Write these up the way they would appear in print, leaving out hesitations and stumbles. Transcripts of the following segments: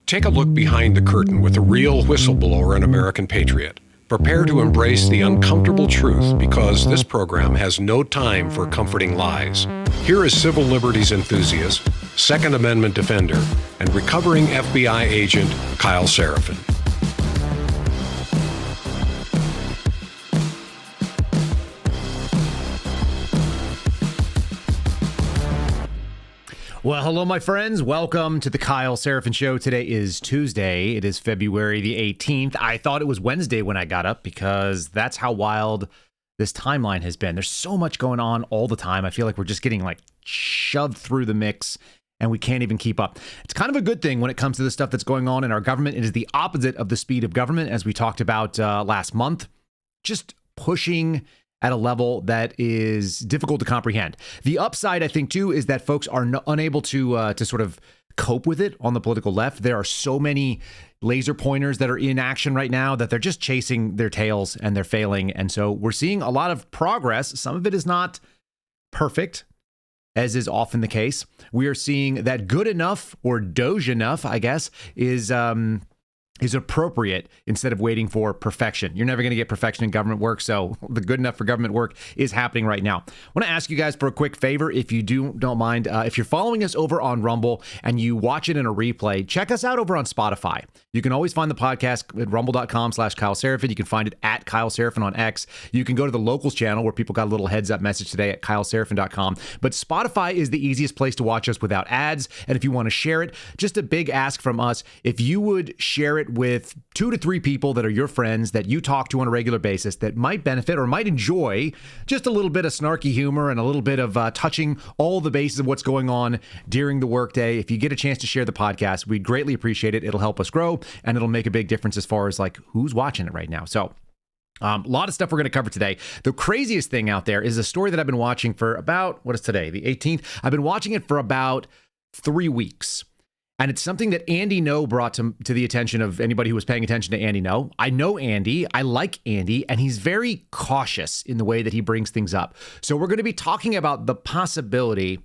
Take a look behind the curtain with a real whistleblower and American patriot. Prepare to embrace the uncomfortable truth because this program has no time for comforting lies. Here is civil liberties enthusiast, Second Amendment defender, and recovering FBI agent Kyle Seraphin. Well, hello, my friends. Welcome to the Kyle Seraphin Show. Today is Tuesday. It is February the 18th. I thought it was Wednesday when I got up because that's how wild this timeline has been. There's so much going on all the time. I feel like we're just getting shoved through the mix and we can't even keep up. It's kind of a good thing when it comes to the stuff that's going on in our government. It is the opposite of the speed of government, as we talked about last month. Just pushing at a level that is difficult to comprehend. The upside, I think, too, is that folks are unable to sort of cope with it on the political left. There are so many laser pointers that are in action right now that they're just chasing their tails and they're failing. And so we're seeing a lot of progress. Some of it is not perfect, as is often the case. We are seeing that good enough, or doge enough, I guess, is appropriate instead of waiting for perfection. You're never going to get perfection in government work, so the good enough for government work is happening right now. I want to ask you guys for a quick favor, if you don't mind. If you're following us over on Rumble and you watch it in a replay, check us out over on Spotify. You can always find the podcast at rumble.com/Kyle Seraphin. You can find it at Kyle Seraphin on X. You can go to the locals channel where people got a little heads up message today at kyleseraphin.com. But Spotify is the easiest place to watch us without ads. And if you want to share it, just a big ask from us, if you would share it with 2 to 3 people that are your friends that you talk to on a regular basis that might benefit or might enjoy just a little bit of snarky humor and a little bit of touching all the bases of what's going on during the workday. If you get a chance to share the podcast, we'd greatly appreciate it. It'll help us grow and it'll make a big difference as far as who's watching it right now. So a lot of stuff we're going to cover today. The craziest thing out there is a story that I've been watching for about, what is today, the 18th? I've been watching it for about 3 weeks. And it's something that Andy No brought to the attention of anybody who was paying attention to Andy No. I know Andy. I like Andy. And he's very cautious in the way that he brings things up. So we're going to be talking about the possibility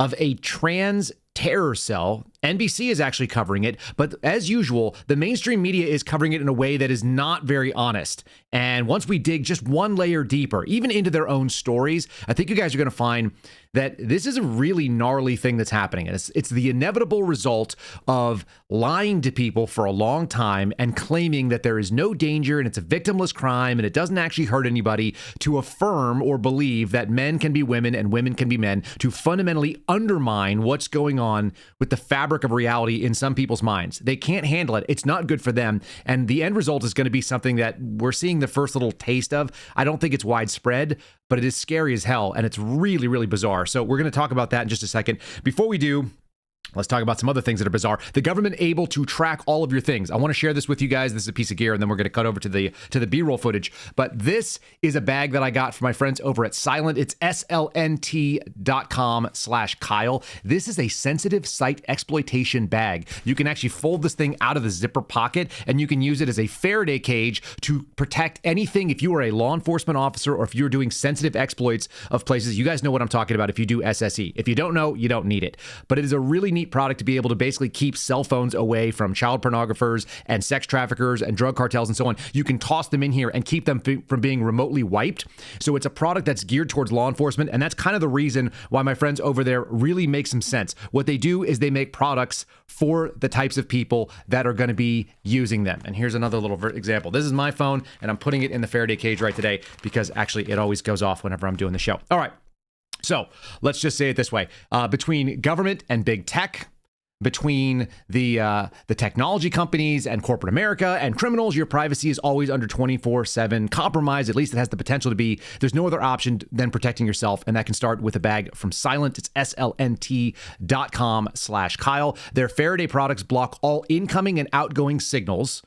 of a trans terror cell. NBC is actually covering it, but as usual, the mainstream media is covering it in a way that is not very honest. And once we dig just one layer deeper, even into their own stories, I think you guys are going to find that this is a really gnarly thing that's happening. And it's the inevitable result of lying to people for a long time and claiming that there is no danger and it's a victimless crime and it doesn't actually hurt anybody, to affirm or believe that men can be women and women can be men, to fundamentally undermine what's going on with the fabric of reality in some people's minds. They can't handle it. It's not good for them. And the end result is going to be something that we're seeing the first little taste of. I don't think it's widespread, but it is scary as hell. And it's really, really bizarre. So we're going to talk about that in just a second. Before we do, let's talk about some other things that are bizarre. The government able to track all of your things. I want to share this with you guys. This is a piece of gear, and then we're going to cut over to the B-roll footage. But this is a bag that I got from my friends over at Silent. It's slnt.com/Kyle. This is a sensitive site exploitation bag. You can actually fold this thing out of the zipper pocket, and you can use it as a Faraday cage to protect anything. If you are a law enforcement officer or if you're doing sensitive exploits of places, you guys know what I'm talking about if you do SSE. If you don't know, you don't need it. But it is a really neat product to be able to basically keep cell phones away from child pornographers and sex traffickers and drug cartels and so on. You can toss them in here and keep them from being remotely wiped. So it's a product that's geared towards law enforcement. And that's kind of the reason why my friends over there really make some sense. What they do is they make products for the types of people that are going to be using them. And here's another little example. This is my phone, and I'm putting it in the Faraday cage right today because actually it always goes off whenever I'm doing the show. All right. So let's just say it this way. Between government and big tech, between the technology companies and corporate America and criminals, your privacy is always under 24/7 compromise. At least it has the potential to be. There's no other option than protecting yourself. And that can start with a bag from Silent. It's slnt.com/Kyle. Their Faraday products block all incoming and outgoing signals,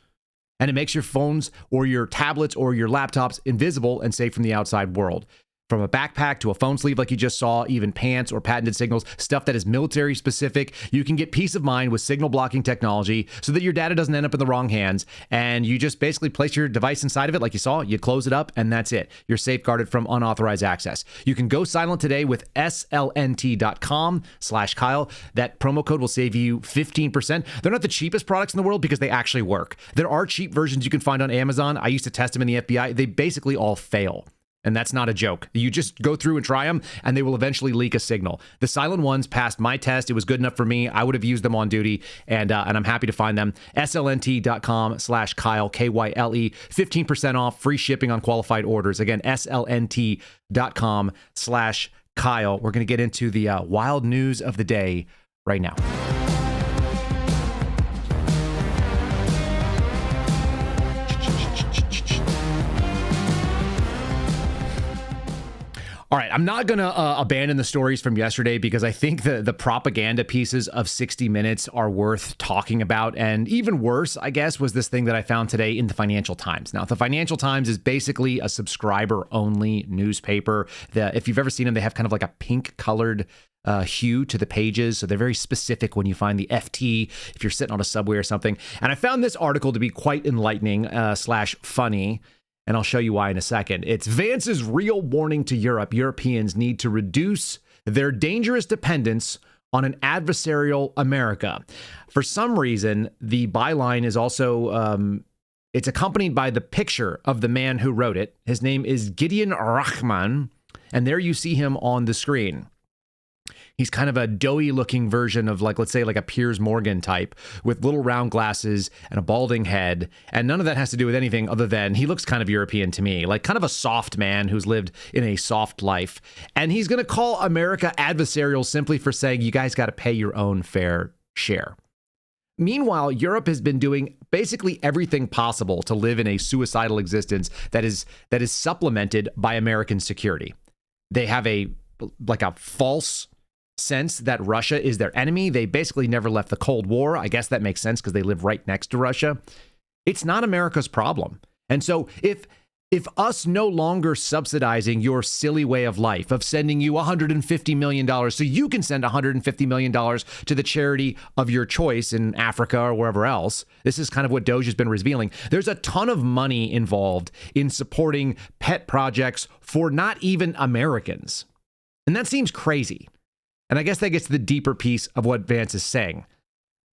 and it makes your phones or your tablets or your laptops invisible and safe from the outside world. From a backpack to a phone sleeve like you just saw, even pants or patented signals, stuff that is military specific. You can get peace of mind with signal blocking technology so that your data doesn't end up in the wrong hands. And you just basically place your device inside of it like you saw, you close it up, and that's it. You're safeguarded from unauthorized access. You can go silent today with slnt.com/Kyle. That promo code will save you 15%. They're not the cheapest products in the world because they actually work. There are cheap versions you can find on Amazon. I used to test them in the FBI. They basically all fail. And that's not a joke. You just go through and try them, and they will eventually leak a signal. The silent ones passed my test. It was good enough for me. I would have used them on duty, and I'm happy to find them. slnt.com/Kyle, Kyle, 15% off, free shipping on qualified orders. Again, slnt.com/Kyle. We're going to get into the wild news of the day right now. All right, I'm not going to abandon the stories from yesterday because I think the propaganda pieces of 60 Minutes are worth talking about. And even worse, I guess, was this thing that I found today in the Financial Times. Now, the Financial Times is basically a subscriber-only newspaper. If you've ever seen them, they have kind of like a pink-colored hue to the pages. So they're very specific when you find the FT, if you're sitting on a subway or something. And I found this article to be quite enlightening / funny. And I'll show you why in a second. It's Vance's real warning to Europe. Europeans need to reduce their dangerous dependence on an adversarial America. For some reason, the byline is also, it's accompanied by the picture of the man who wrote it. His name is Gideon Rachman, and there you see him on the screen. He's kind of a doughy looking version of, like, let's say like a Piers Morgan type with little round glasses and a balding head. And none of that has to do with anything other than he looks kind of European to me, like kind of a soft man who's lived in a soft life. And he's going to call America adversarial simply for saying you guys got to pay your own fair share. Meanwhile, Europe has been doing basically everything possible to live in a suicidal existence that is supplemented by American security. They have a false sense that Russia is their enemy. They basically never left the Cold War. I guess that makes sense because they live right next to Russia. It's not America's problem. And so if us no longer subsidizing your silly way of life of sending you $150 million so you can send $150 million to the charity of your choice in Africa or wherever else, this is kind of what Doge has been revealing. There's a ton of money involved in supporting pet projects for not even Americans. And that seems crazy. And I guess that gets to the deeper piece of what Vance is saying.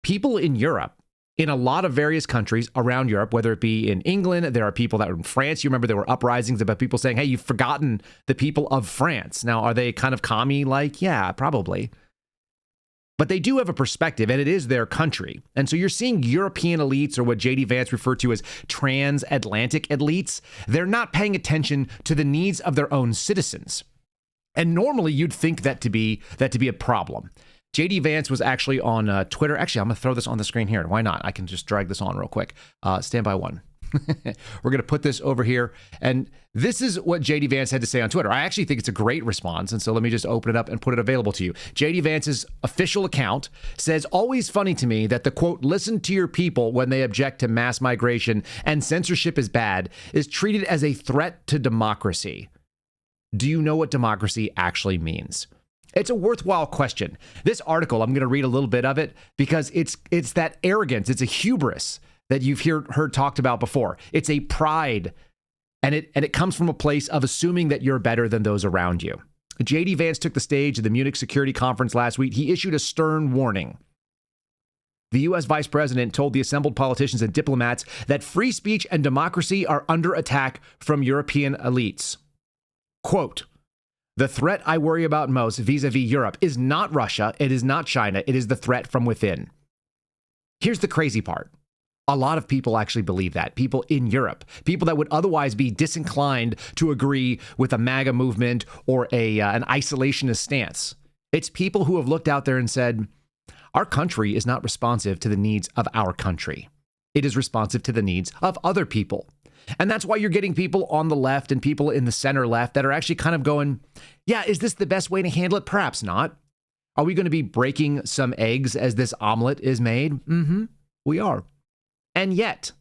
People in Europe, in a lot of various countries around Europe, whether it be in England, there are people that were in France. You remember there were uprisings about people saying, hey, you've forgotten the people of France. Now, are they kind of commie-like? Yeah, probably. But they do have a perspective, and it is their country. And so you're seeing European elites, or what J.D. Vance referred to as transatlantic elites. They're not paying attention to the needs of their own citizens. And normally you'd think that to be a problem. J.D. Vance was actually on Twitter. Actually, I'm going to throw this on the screen here. Why not? I can just drag this on real quick. Stand by one. We're going to put this over here. And this is what J.D. Vance had to say on Twitter. I actually think it's a great response. And so let me just open it up and put it available to you. J.D. Vance's official account says, always funny to me that the, quote, listen to your people when they object to mass migration and censorship is bad, is treated as a threat to democracy. Do you know what democracy actually means? It's a worthwhile question. This article, I'm going to read a little bit of it because it's that arrogance. It's a hubris that you've heard talked about before. It's a pride, and it comes from a place of assuming that you're better than those around you. J.D. Vance took the stage at the Munich Security Conference last week. He issued a stern warning. The U.S. vice president told the assembled politicians and diplomats that free speech and democracy are under attack from European elites. Quote, the threat I worry about most vis-a-vis Europe is not Russia, it is not China, it is the threat from within. Here's the crazy part. A lot of people actually believe that. People in Europe, people that would otherwise be disinclined to agree with a MAGA movement or an isolationist stance. It's people who have looked out there and said, our country is not responsive to the needs of our country. It is responsive to the needs of other people. And that's why you're getting people on the left and people in the center left that are actually kind of going, yeah, is this the best way to handle it? Perhaps not. Are we going to be breaking some eggs as this omelet is made? Mm-hmm, we are. And yet,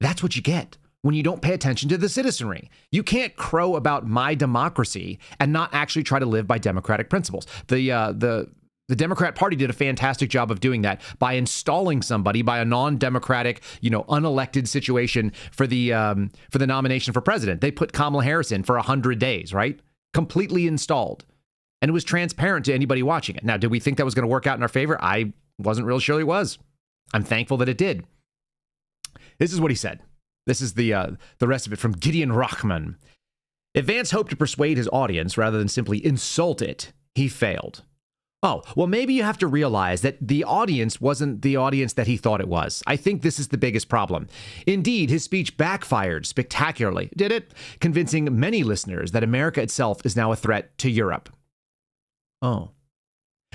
that's what you get when you don't pay attention to the citizenry. You can't crow about my democracy and not actually try to live by democratic principles. The Democrat Party did a fantastic job of doing that by installing somebody by a non-democratic, unelected situation for the nomination for president. They put Kamala Harris in for 100 days, right? Completely installed. And it was transparent to anybody watching it. Now, did we think that was going to work out in our favor? I wasn't real sure it was. I'm thankful that it did. This is what he said. This is the rest of it from Gideon Rachman. If Vance hoped to persuade his audience rather than simply insult it, he failed. Oh, well, maybe you have to realize that the audience wasn't the audience that he thought it was. I think this is the biggest problem. Indeed, his speech backfired spectacularly, did it? Convincing many listeners that America itself is now a threat to Europe. Oh.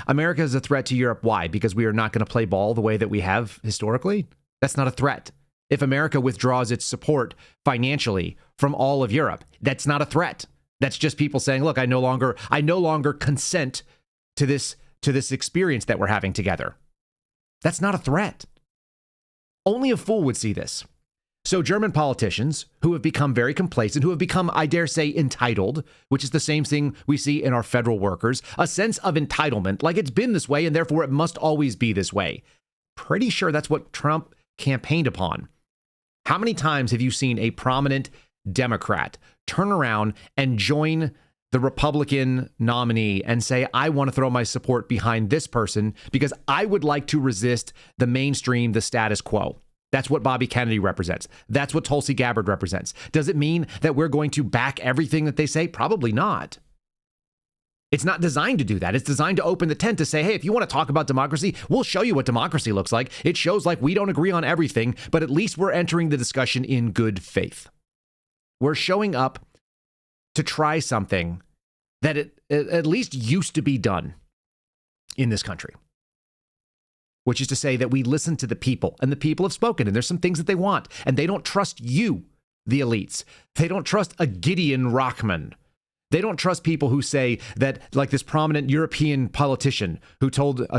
America is a threat to Europe. Why? Because we are not going to play ball the way that we have historically? That's not a threat. If America withdraws its support financially from all of Europe, that's not a threat. That's just people saying, look, I no longer consent to this experience that we're having together. That's not a threat. Only a fool would see this. So German politicians who have become very complacent, who have become, I dare say, entitled, which is the same thing we see in our federal workers, a sense of entitlement, like it's been this way and therefore it must always be this way. Pretty sure that's what Trump campaigned upon. How many times have you seen a prominent Democrat turn around and join the Republican nominee and say, I want to throw my support behind this person because I would like to resist the mainstream, the status quo? That's what Bobby Kennedy represents. That's what Tulsi Gabbard represents. Does it mean that we're going to back everything that they say? Probably not. It's not designed to do that. It's designed to open the tent to say, hey, if you want to talk about democracy, we'll show you what democracy looks like. It shows like we don't agree on everything, but at least we're entering the discussion in good faith. We're showing up to try something that it at least used to be done in this country, which is to say that we listen to the people, and the people have spoken, and there's some things that they want, and they don't trust you, the elites. They don't trust a Gideon Rachman. They don't trust people who say that, like this prominent European politician who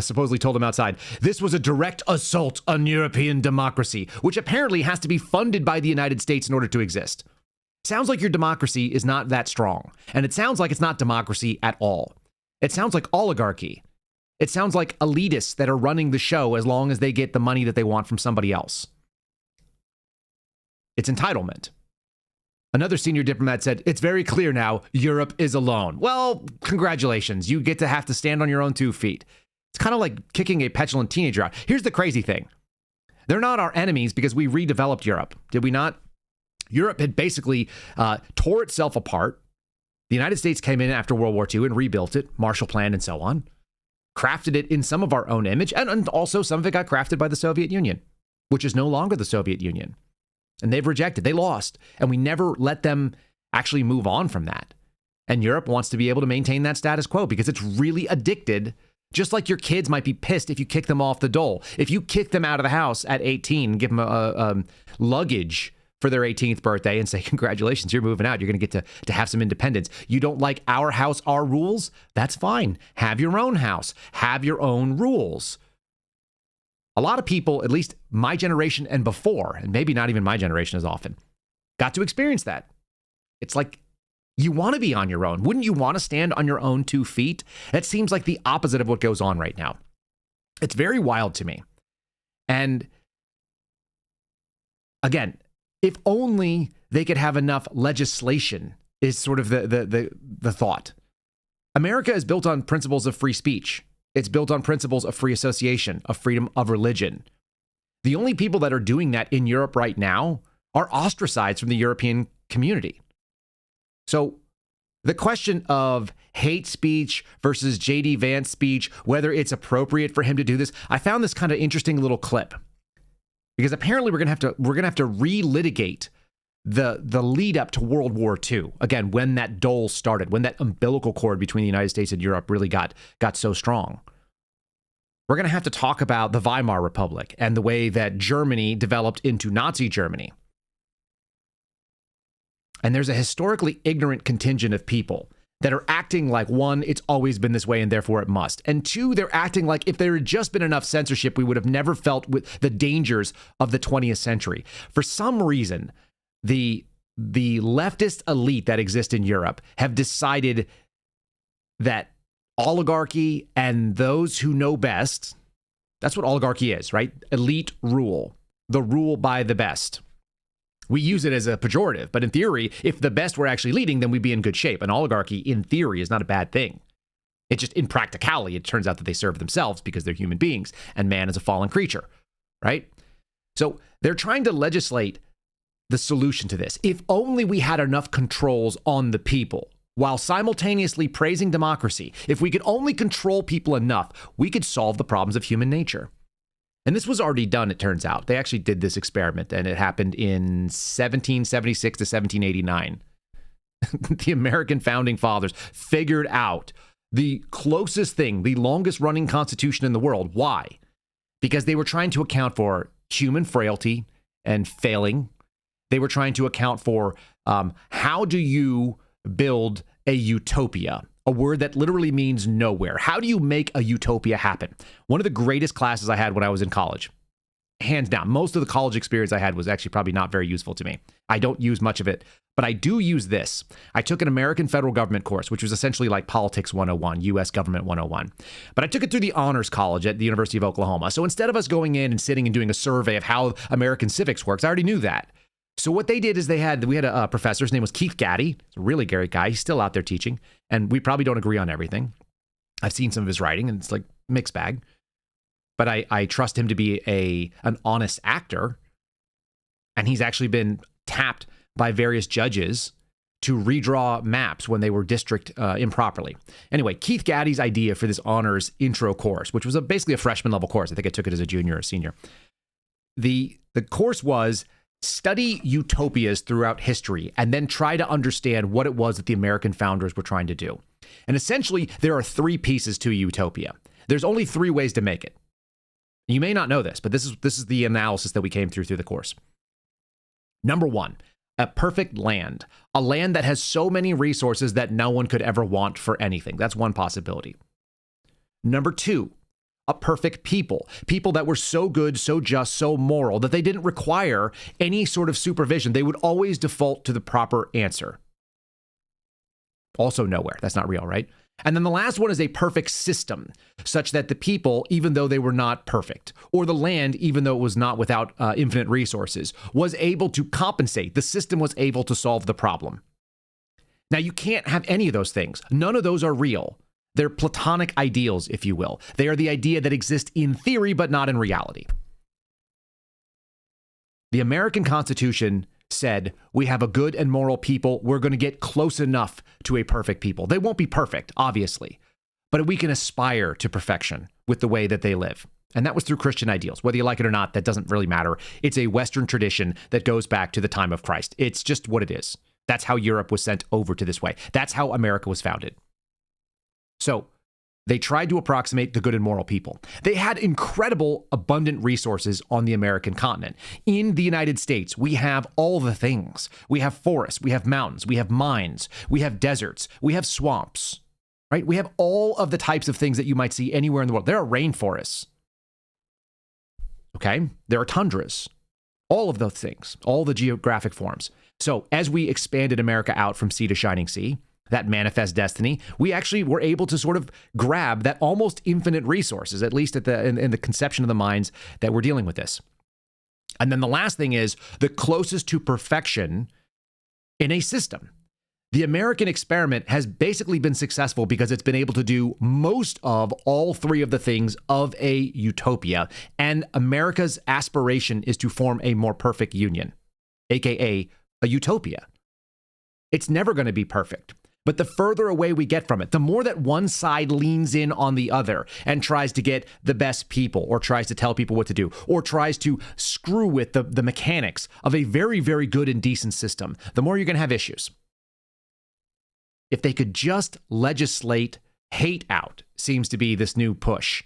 supposedly told him outside, this was a direct assault on European democracy, which apparently has to be funded by the United States in order to exist. Sounds like your democracy is not that strong. And it sounds like it's not democracy at all. It sounds like oligarchy. It sounds like elitists that are running the show as long as they get the money that they want from somebody else. It's entitlement. Another senior diplomat said, it's very clear now, Europe is alone. Well, congratulations. You get to have to stand on your own 2 feet. It's kind of like kicking a petulant teenager out. Here's the crazy thing. They're not our enemies because we redeveloped Europe. Did we not? Europe had basically tore itself apart. The United States came in after World War II and rebuilt it, Marshall Plan and so on, crafted it in some of our own image, and also some of it got crafted by the Soviet Union, which is no longer the Soviet Union. And they've rejected, they lost, and we never let them actually move on from that. And Europe wants to be able to maintain that status quo because it's really addicted, just like your kids might be pissed if you kick them off the dole. If you kick them out of the house at 18 and give them a luggage for their 18th birthday and say, congratulations, you're moving out. You're going to get to have some independence. You don't like our house, our rules? That's fine. Have your own house. Have your own rules. A lot of people, at least my generation and before, and maybe not even my generation as often, got to experience that. It's like you want to be on your own. Wouldn't you want to stand on your own 2 feet? That seems like the opposite of what goes on right now. It's very wild to me. And again, if only they could have enough legislation is sort of the thought. America is built on principles of free speech. It's built on principles of free association, of freedom of religion. The only people that are doing that in Europe right now are ostracized from the European community. So the question of hate speech versus J.D. Vance speech, whether it's appropriate for him to do this, I found this kind of interesting little clip because apparently we're gonna have to relitigate the lead up to World War II. Again, when that dole started, when that umbilical cord between the United States and Europe really got so strong. We're going to have to talk about the Weimar Republic and the way that Germany developed into Nazi Germany. And there's a historically ignorant contingent of people that are acting like, one, it's always been this way and therefore it must. And two, they're acting like if there had just been enough censorship, we would have never felt with the dangers of the 20th century. For some reason, the leftist elite that exists in Europe have decided that oligarchy and those who know best, that's what oligarchy is, right? Elite rule, the rule by the best. We use it as a pejorative, but in theory, if the best were actually leading, then we'd be in good shape. An oligarchy, in theory, is not a bad thing. It just, in practicality, it turns out that they serve themselves because they're human beings, and man is a fallen creature, right? So they're trying to legislate the solution to this. If only we had enough controls on the people, while simultaneously praising democracy, if we could only control people enough, we could solve the problems of human nature. And this was already done, it turns out. They actually did this experiment, and it happened in 1776 to 1789. The American founding fathers figured out the closest thing, the longest running constitution in the world. Why? Because they were trying to account for human frailty and failing. They were trying to account for how do you build a utopia, a word that literally means nowhere. How do you make a utopia happen? One of the greatest classes I had when I was in college, hands down, most of the college experience I had was actually probably not very useful to me. I don't use much of it, but I do use this. I took an American federal government course, which was essentially like Politics 101, U.S. Government 101. But I took it through the honors college at the University of Oklahoma. So instead of us going in and sitting and doing a survey of how American civics works, I already knew that. So what they did is we had a professor, his name was Keith Gaddy. He's a really great guy. He's still out there teaching, and we probably don't agree on everything. I've seen some of his writing, and it's like mixed bag. But I trust him to be an honest actor, and he's actually been tapped by various judges to redraw maps when they were district improperly. Anyway, Keith Gaddy's idea for this honors intro course, which was basically a freshman level course. I think I took it as a junior or senior. The course was study utopias throughout history and then try to understand what it was that the American founders were trying to do. And essentially, there are three pieces to a utopia. There's only three ways to make it. You may not know this, but this is the analysis that we came through the course. Number one, a perfect land, a land that has so many resources that no one could ever want for anything. That's one possibility. Number two, a perfect people that were so good, so just, so moral that they didn't require any sort of supervision. They would always default to the proper answer. Also nowhere. That's not real, right? And then the last one is a perfect system, such that the people, even though they were not perfect, or the land, even though it was not without infinite resources, was able to compensate. The system was able to solve the problem. Now, you can't have any of those things. None of those are real. They're platonic ideals, if you will. They are the idea that exists in theory, but not in reality. The American Constitution said, we have a good and moral people. We're going to get close enough to a perfect people. They won't be perfect, obviously, but we can aspire to perfection with the way that they live. And that was through Christian ideals. Whether you like it or not, that doesn't really matter. It's a Western tradition that goes back to the time of Christ. It's just what it is. That's how Europe was sent over to this way. That's how America was founded. So they tried to approximate the good and moral people. They had incredible, abundant resources on the American continent. In the United States, we have all the things. We have forests, we have mountains, we have mines, we have deserts, we have swamps, right? We have all of the types of things that you might see anywhere in the world. There are rainforests, okay? There are tundras, all of those things, all the geographic forms. So as we expanded America out from sea to shining sea, that manifest destiny, we actually were able to sort of grab that almost infinite resources, at least in the conception of the minds that we're dealing with this. And then the last thing is the closest to perfection in a system. The American experiment has basically been successful because it's been able to do most of all three of the things of a utopia. And America's aspiration is to form a more perfect union, aka a utopia. It's never going to be perfect. But the further away we get from it, the more that one side leans in on the other and tries to get the best people, or tries to tell people what to do, or tries to screw with the mechanics of a very, very good and decent system, the more you're going to have issues. If they could just legislate hate out, seems to be this new push.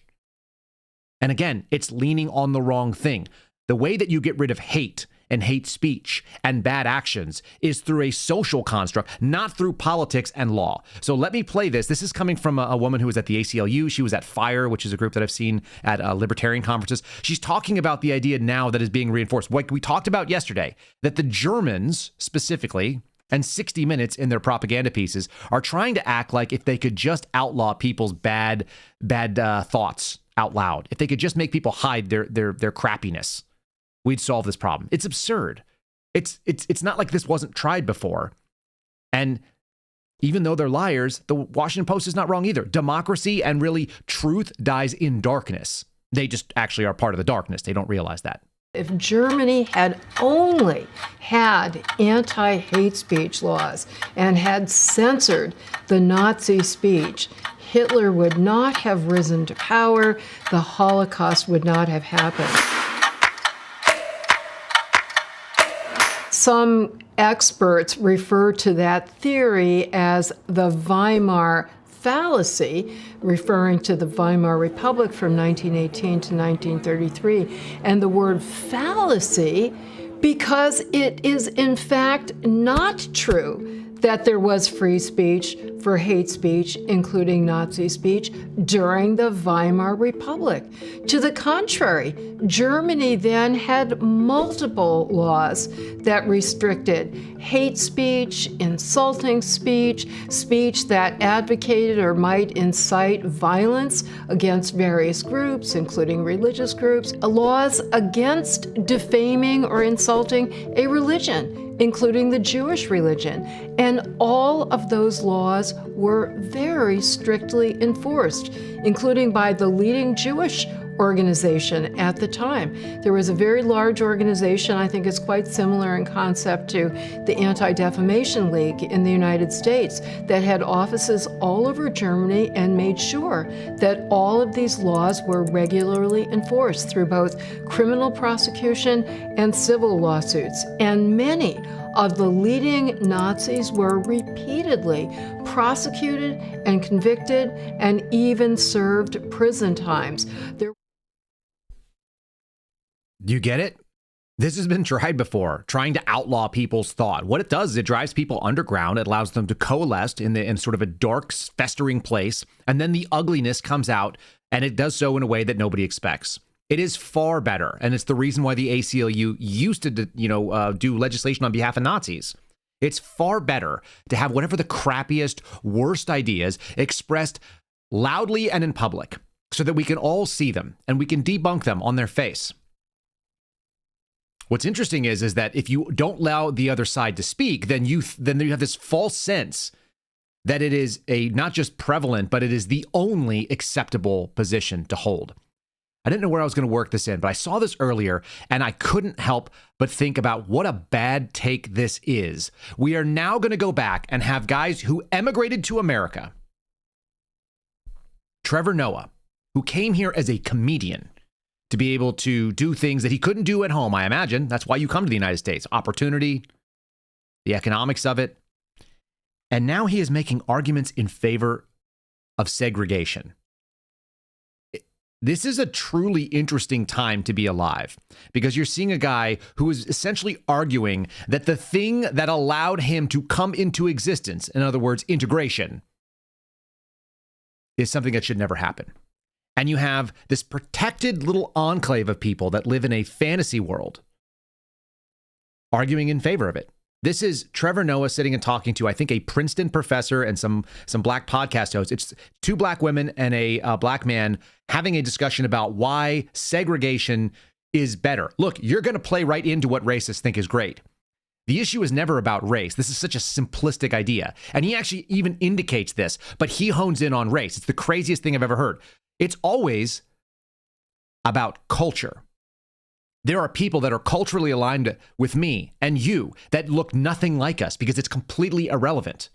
And again, it's leaning on the wrong thing. The way that you get rid of hate and hate speech and bad actions is through a social construct, not through politics and law. So let me play this. This is coming from a woman who was at the ACLU. She was at FIRE, which is a group that I've seen at libertarian conferences. She's talking about the idea now that is being reinforced. Like we talked about yesterday, that the Germans specifically, and 60 Minutes in their propaganda pieces, are trying to act like if they could just outlaw people's bad thoughts out loud, if they could just make people hide their crappiness, we'd solve this problem. It's absurd. It's not like this wasn't tried before. And even though they're liars, the Washington Post is not wrong either. Democracy and really truth dies in darkness. They just actually are part of the darkness. They don't realize that. If Germany had only had anti-hate speech laws and had censored the Nazi speech, Hitler would not have risen to power. The Holocaust would not have happened. Some experts refer to that theory as the Weimar Fallacy, referring to the Weimar Republic from 1918 to 1933, and the word fallacy because it is in fact not true that there was free speech for hate speech, including Nazi speech, during the Weimar Republic. To the contrary, Germany then had multiple laws that restricted hate speech, insulting speech, speech that advocated or might incite violence against various groups, including religious groups, laws against defaming or insulting a religion, including the Jewish religion. And all of those laws were very strictly enforced, including by the leading Jewish organization at the time. There was a very large organization, I think it's quite similar in concept to the Anti-Defamation League in the United States, that had offices all over Germany and made sure that all of these laws were regularly enforced through both criminal prosecution and civil lawsuits. And many of the leading Nazis were repeatedly prosecuted and convicted and even served prison times. Do you get it? This has been tried before, trying to outlaw people's thought. What it does is it drives people underground. It allows them to coalesce in sort of a dark, festering place. And then the ugliness comes out, and it does so in a way that nobody expects. It is far better. And it's the reason why the ACLU used to, do legislation on behalf of Nazis. It's far better to have whatever the crappiest, worst ideas expressed loudly and in public so that we can all see them and we can debunk them on their face. What's interesting is that if you don't allow the other side to speak, then you have this false sense that it is not just prevalent, but it is the only acceptable position to hold. I didn't know where I was going to work this in, but I saw this earlier and I couldn't help but think about what a bad take this is. We are now going to go back and have guys who emigrated to America. Trevor Noah, who came here as a comedian to be able to do things that he couldn't do at home, I imagine. That's why you come to the United States. Opportunity, the economics of it. And now he is making arguments in favor of segregation. This is a truly interesting time to be alive because you're seeing a guy who is essentially arguing that the thing that allowed him to come into existence, in other words, integration, is something that should never happen. And you have this protected little enclave of people that live in a fantasy world arguing in favor of it. This is Trevor Noah sitting and talking to, I think, a Princeton professor and some black podcast hosts. It's two black women and a black man having a discussion about why segregation is better. Look, you're going to play right into what racists think is great. The issue is never about race. This is such a simplistic idea. And he actually even indicates this, but he hones in on race. It's the craziest thing I've ever heard. It's always about culture. There are people that are culturally aligned with me and you that look nothing like us because it's completely irrelevant.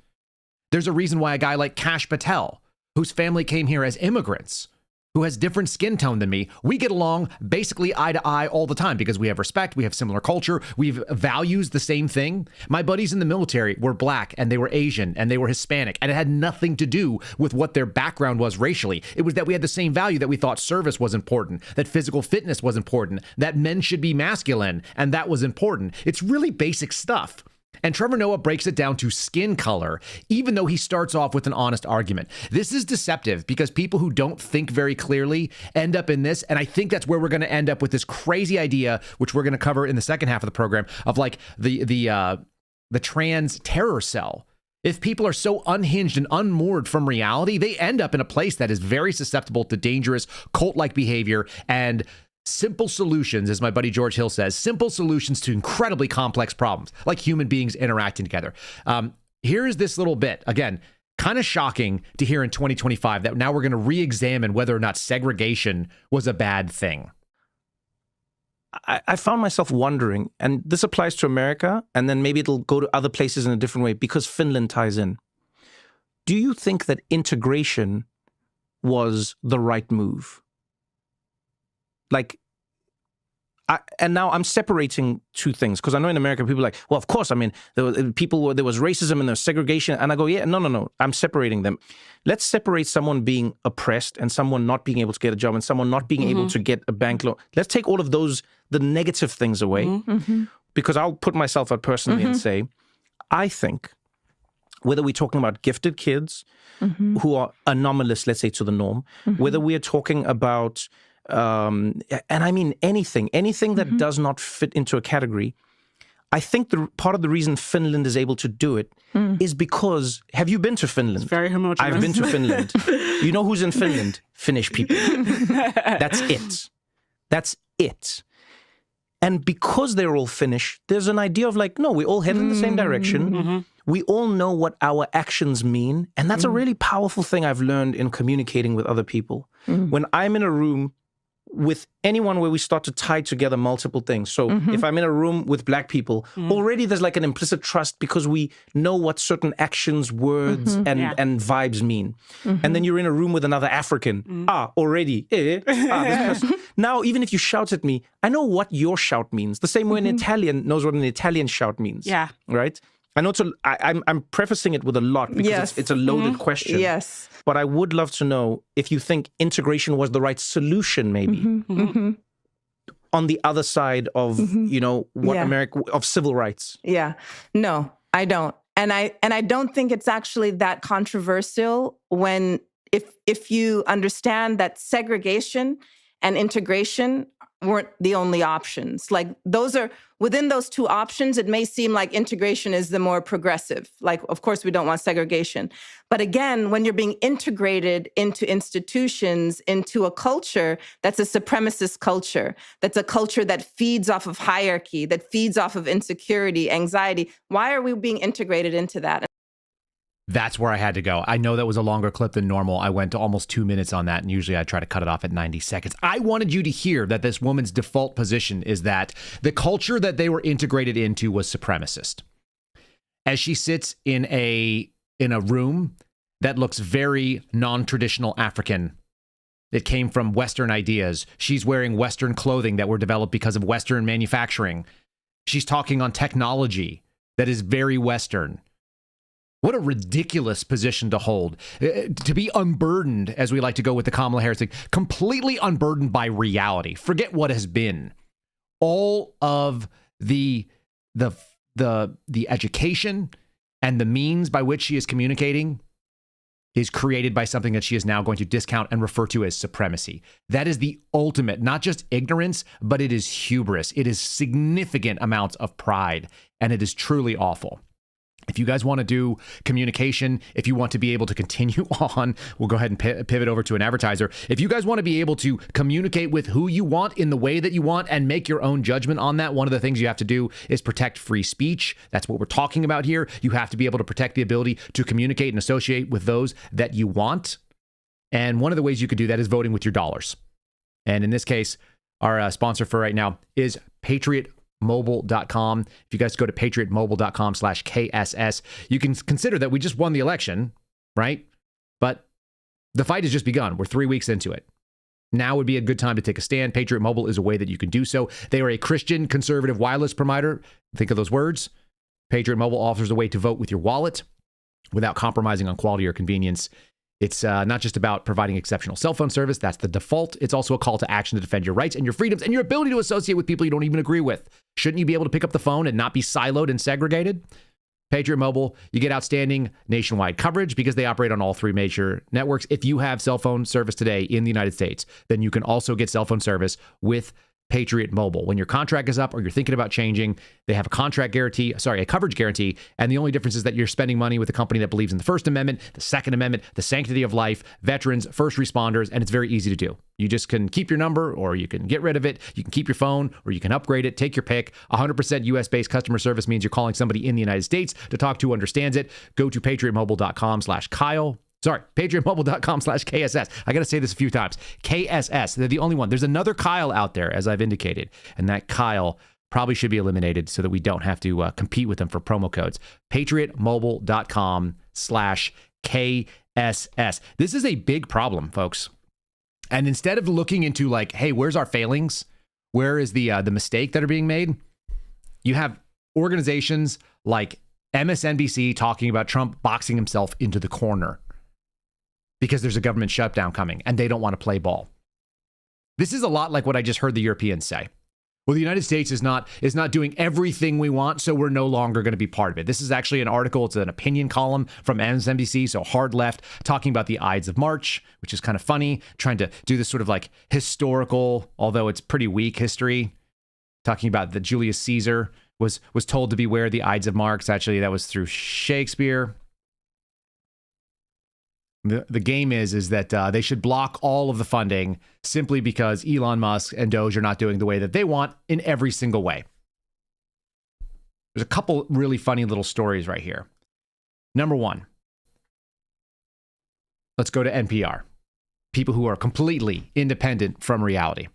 There's a reason why a guy like Kash Patel, whose family came here as immigrants, who has different skin tone than me, we get along basically eye to eye all the time because we have respect, we have similar culture, we have values the same thing. My buddies in the military were black and they were Asian and they were Hispanic, and it had nothing to do with what their background was racially. It was that we had the same value, that we thought service was important, that physical fitness was important, that men should be masculine, and that was important. It's really basic stuff. And Trevor Noah breaks it down to skin color, even though he starts off with an honest argument. This is deceptive because people who don't think very clearly end up in this. And I think that's where we're going to end up with this crazy idea, which we're going to cover in the second half of the program, of like the trans terror cell. If people are so unhinged and unmoored from reality, they end up in a place that is very susceptible to dangerous cult-like behavior and simple solutions, as my buddy George Hill says, simple solutions to incredibly complex problems, like human beings interacting together. Here's this little bit. Again, kind of shocking to hear in 2025 that now we're going to re-examine whether or not segregation was a bad thing. I found myself wondering, and this applies to America, and then maybe it'll go to other places in a different way because Finland ties in. Do you think that integration was the right move? Like, and now I'm separating two things because I know in America people are like, well, of course, I mean, there was racism and there was segregation. And I go, yeah, no. I'm separating them. Let's separate someone being oppressed and someone not being able to get a job and someone not being able to get a bank loan. Let's take all of those, the negative things away, because I'll put myself out personally and say, I think whether we're talking about gifted kids who are anomalous, let's say, to the norm, whether we are talking about and I mean anything that does not fit into a category. I think the part of the reason Finland is able to do it is because, have you been to Finland? It's very homogeneous. I've been to Finland. You know who's in Finland? Finnish people. That's it. That's it. And because they're all Finnish, there's an idea of like, no, we all head in the same direction. We all know what our actions mean. And that's a really powerful thing I've learned in communicating with other people. When I'm in a room with anyone where we start to tie together multiple things. So if I'm in a room with black people, already there's like an implicit trust because we know what certain actions, words, and vibes mean. And then you're in a room with another African. Already. This person. Now, even if you shout at me, I know what your shout means. The same way an Italian knows what an Italian shout means. Yeah. Right? I know I'm prefacing it with a lot because it's a loaded question. Yes. But I would love to know if you think integration was the right solution, maybe, on the other side of, what America, of civil rights. Yeah. No, I don't. And I don't think it's actually that controversial when, if you understand that segregation and integration weren't the only options. Like within those two options, it may seem like integration is the more progressive. Like, of course, we don't want segregation. But again, when you're being integrated into institutions, into a culture that's a supremacist culture, that's a culture that feeds off of hierarchy, that feeds off of insecurity, anxiety, why are we being integrated into that? That's where I had to go. I know that was a longer clip than normal. I went to almost 2 minutes on that, and usually I try to cut it off at 90 seconds. I wanted you to hear that this woman's default position is that the culture that they were integrated into was supremacist. As she sits in a room that looks very non-traditional African, it came from Western ideas. She's wearing Western clothing that were developed because of Western manufacturing. She's talking on technology that is very Western. What a ridiculous position to hold. To be unburdened, as we like to go with the Kamala Harris thing, completely unburdened by reality. Forget what has been. All of the education and the means by which she is communicating is created by something that she is now going to discount and refer to as supremacy. That is the ultimate, not just ignorance, but it is hubris. It is significant amounts of pride, and it is truly awful. If you guys want to do communication, if you want to be able to continue on, we'll go ahead and pivot over to an advertiser. If you guys want to be able to communicate with who you want in the way that you want and make your own judgment on that, one of the things you have to do is protect free speech. That's what we're talking about here. You have to be able to protect the ability to communicate and associate with those that you want. And one of the ways you could do that is voting with your dollars. And in this case, our sponsor for right now is PatriotMobile.com. If you guys go to patriotmobile.com/KSS, you can consider that we just won the election, right? But the fight has just begun. We're 3 weeks into it. Now would be a good time to take a stand. Patriot Mobile is a way that you can do so. They are a Christian conservative wireless provider. Think of those words. Patriot Mobile offers a way to vote with your wallet without compromising on quality or convenience. It's not just about providing exceptional cell phone service. That's the default. It's also a call to action to defend your rights and your freedoms and your ability to associate with people you don't even agree with. Shouldn't you be able to pick up the phone and not be siloed and segregated? Patriot Mobile, you get outstanding nationwide coverage because they operate on all three major networks. If you have cell phone service today in the United States, then you can also get cell phone service with Patriot Mobile. When your contract is up or you're thinking about changing, they have a coverage guarantee. And the only difference is that you're spending money with a company that believes in the First Amendment, the Second Amendment, the sanctity of life, veterans, first responders, and it's very easy to do. You just can keep your number or you can get rid of it. You can keep your phone or you can upgrade it. Take your pick. 100% US-based customer service means you're calling somebody in the United States to talk to who understands it. Go to patriotmobile.com/Kyle. patriotmobile.com/KSS. I got to say this a few times. KSS. They're the only one. There's another Kyle out there, as I've indicated. And that Kyle probably should be eliminated so that we don't have to compete with them for promo codes. patriotmobile.com/KSS. This is a big problem, folks. And instead of looking into like, hey, where's our failings? Where is the mistake that are being made? You have organizations like MSNBC talking about Trump boxing himself into the corner because there's a government shutdown coming and they don't want to play ball. This is a lot like what I just heard the Europeans say. Well, the United States is not doing everything we want, so we're no longer going to be part of it. This is actually an article. It's an opinion column from MSNBC, so hard left, talking about the Ides of March, which is kind of funny, trying to do this sort of like historical, although it's pretty weak history, talking about that Julius Caesar was told to beware the Ides of March. Actually, that was through Shakespeare. The game is that they should block all of the funding simply because Elon Musk and Doge are not doing the way that they want in every single way. There's a couple really funny little stories right here. Number one, let's go to NPR. People who are completely independent from reality.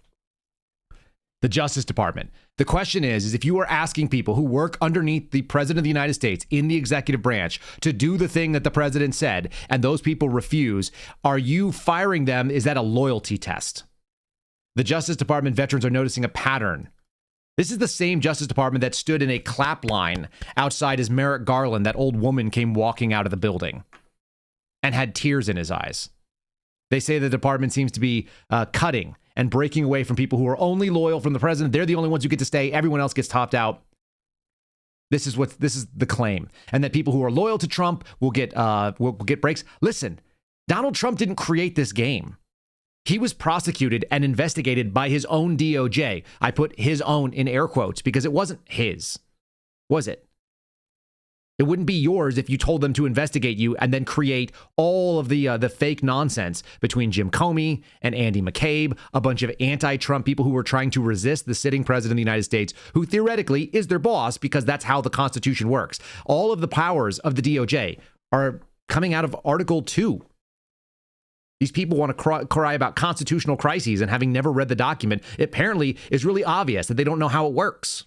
The Justice Department. The question is if you are asking people who work underneath the President of the United States in the executive branch to do the thing that the president said, and those people refuse, are you firing them? Is that a loyalty test? The Justice Department veterans are noticing a pattern. This is the same Justice Department that stood in a clap line outside as Merrick Garland, that old woman, came walking out of the building and had tears in his eyes. They say the department seems to be cutting and breaking away from people who are only loyal from the president. They're the only ones who get to stay. Everyone else gets topped out. This is the claim. And that people who are loyal to Trump will get breaks. Listen, Donald Trump didn't create this game. He was prosecuted and investigated by his own DOJ. I put his own in air quotes because it wasn't his, was it? It wouldn't be yours if you told them to investigate you and then create all of the fake nonsense between Jim Comey and Andy McCabe, a bunch of anti-Trump people who were trying to resist the sitting president of the United States, who theoretically is their boss because that's how the Constitution works. All of the powers of the DOJ are coming out of Article 2. These people want to cry about constitutional crises, and having never read the document, it apparently is really obvious that they don't know how it works.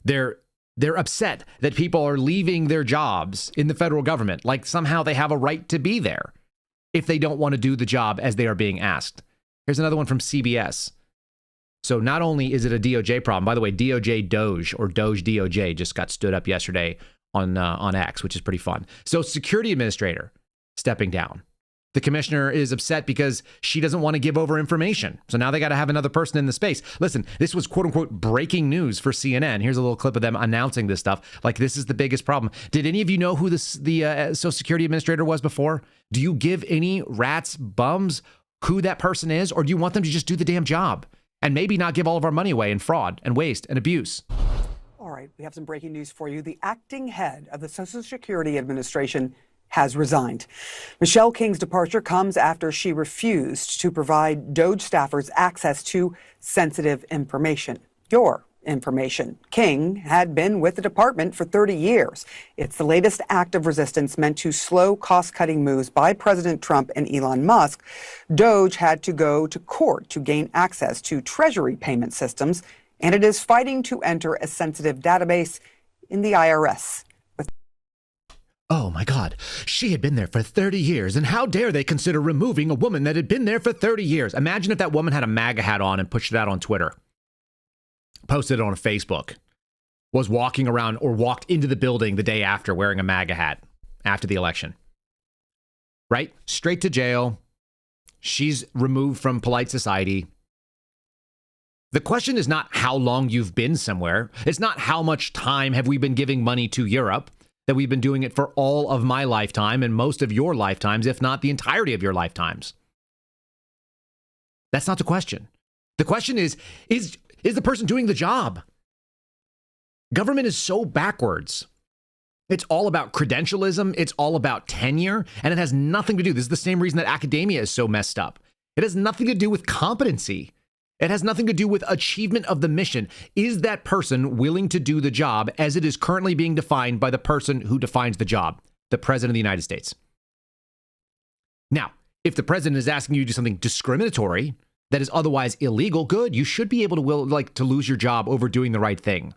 They're upset that people are leaving their jobs in the federal government, like somehow they have a right to be there if they don't want to do the job as they are being asked. Here's another one from CBS. So not only is it a DOJ problem, by the way, DOJ Doge or Doge DOJ just got stood up yesterday on X, which is pretty fun. So Security Administrator stepping down. The commissioner is upset because she doesn't want to give over information. So now they got to have another person in the space. Listen, this was quote unquote breaking news for CNN. Here's a little clip of them announcing this stuff. Like, this is the biggest problem. Did any of you know who the Social Security Administrator was before? Do you give any rats, bums, who that person is? Or do you want them to just do the damn job and maybe not give all of our money away in fraud and waste and abuse? All right, we have some breaking news for you. The acting head of the Social Security Administration has resigned. Michelle King's departure comes after she refused to provide Doge staffers access to sensitive information, your information. King had been with the department for 30 years. It's the latest act of resistance meant to slow cost-cutting moves by President Trump and Elon Musk. Doge had to go to court to gain access to Treasury payment systems, and it is fighting to enter a sensitive database in the IRS. Oh my God, she had been there for 30 years, and how dare they consider removing a woman that had been there for 30 years? Imagine if that woman had a MAGA hat on and pushed it out on Twitter, posted it on Facebook, was walking around or walked into the building the day after wearing a MAGA hat after the election. Right? Straight to jail. She's removed from polite society. The question is not how long you've been somewhere. It's not how much time have we been giving money to Europe, that we've been doing it for all of my lifetime and most of your lifetimes, if not the entirety of your lifetimes. That's not the question. The question is the person doing the job? Government is so backwards. It's all about credentialism. It's all about tenure. And it has nothing to do. This is the same reason that academia is so messed up. It has nothing to do with competency. It has nothing to do with achievement of the mission. Is that person willing to do the job as it is currently being defined by the person who defines the job, the President of the United States? Now, if the president is asking you to do something discriminatory that is otherwise illegal, good. You should be able to lose your job over doing the right thing.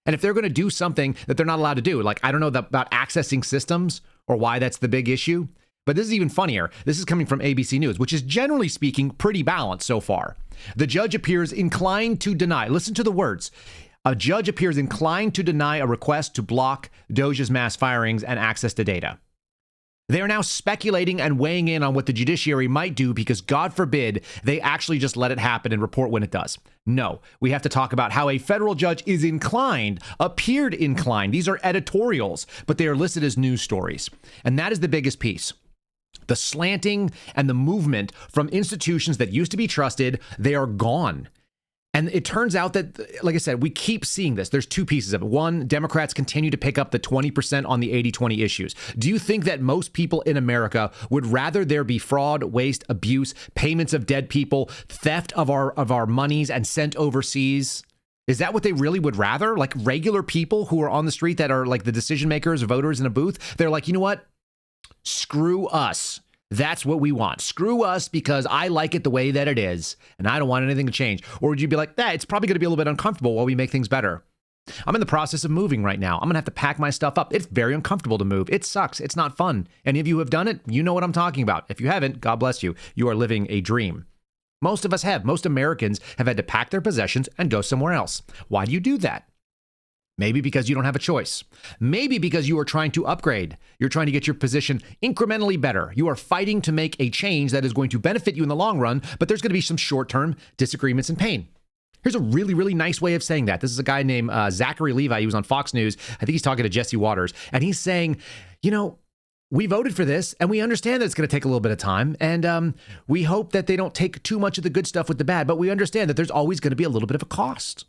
And if they're going to do something that they're not allowed to do, like, I don't know about accessing systems or why that's the big issue, but this is even funnier. This is coming from ABC News, which is generally speaking pretty balanced so far. The judge appears inclined to deny. Listen to the words. A judge appears inclined to deny a request to block Doge's mass firings and access to data. They are now speculating and weighing in on what the judiciary might do because, God forbid, they actually just let it happen and report when it does. No, we have to talk about how a federal judge is appeared inclined. These are editorials, but they are listed as news stories. And that is the biggest piece. The slanting and the movement from institutions that used to be trusted, they are gone. And it turns out that, like I said, we keep seeing this. There's two pieces of it. One, Democrats continue to pick up the 20% on the 80-20 issues. Do you think that most people in America would rather there be fraud, waste, abuse, payments of dead people, theft of our monies and sent overseas? Is that what they really would rather? Like regular people who are on the street that are like the decision makers, voters in a booth, they're like, you know what? Screw us. That's what we want. Screw us because I like it the way that it is and I don't want anything to change. Or would you be like, it's probably going to be a little bit uncomfortable while we make things better? I'm in the process of moving right now. I'm going to have to pack my stuff up. It's very uncomfortable to move. It sucks. It's not fun. Any of you who have done it, you know what I'm talking about. If you haven't, God bless you. You are living a dream. Most of us have. Most Americans have had to pack their possessions and go somewhere else. Why do you do that? Maybe because you don't have a choice. Maybe because you are trying to upgrade. You're trying to get your position incrementally better. You are fighting to make a change that is going to benefit you in the long run, but there's going to be some short-term disagreements and pain. Here's a really, really nice way of saying that. This is a guy named Zachary Levi. He was on Fox News. I think he's talking to Jesse Waters. And he's saying, we voted for this and we understand that it's going to take a little bit of time. And we hope that they don't take too much of the good stuff with the bad, but we understand that there's always going to be a little bit of a cost.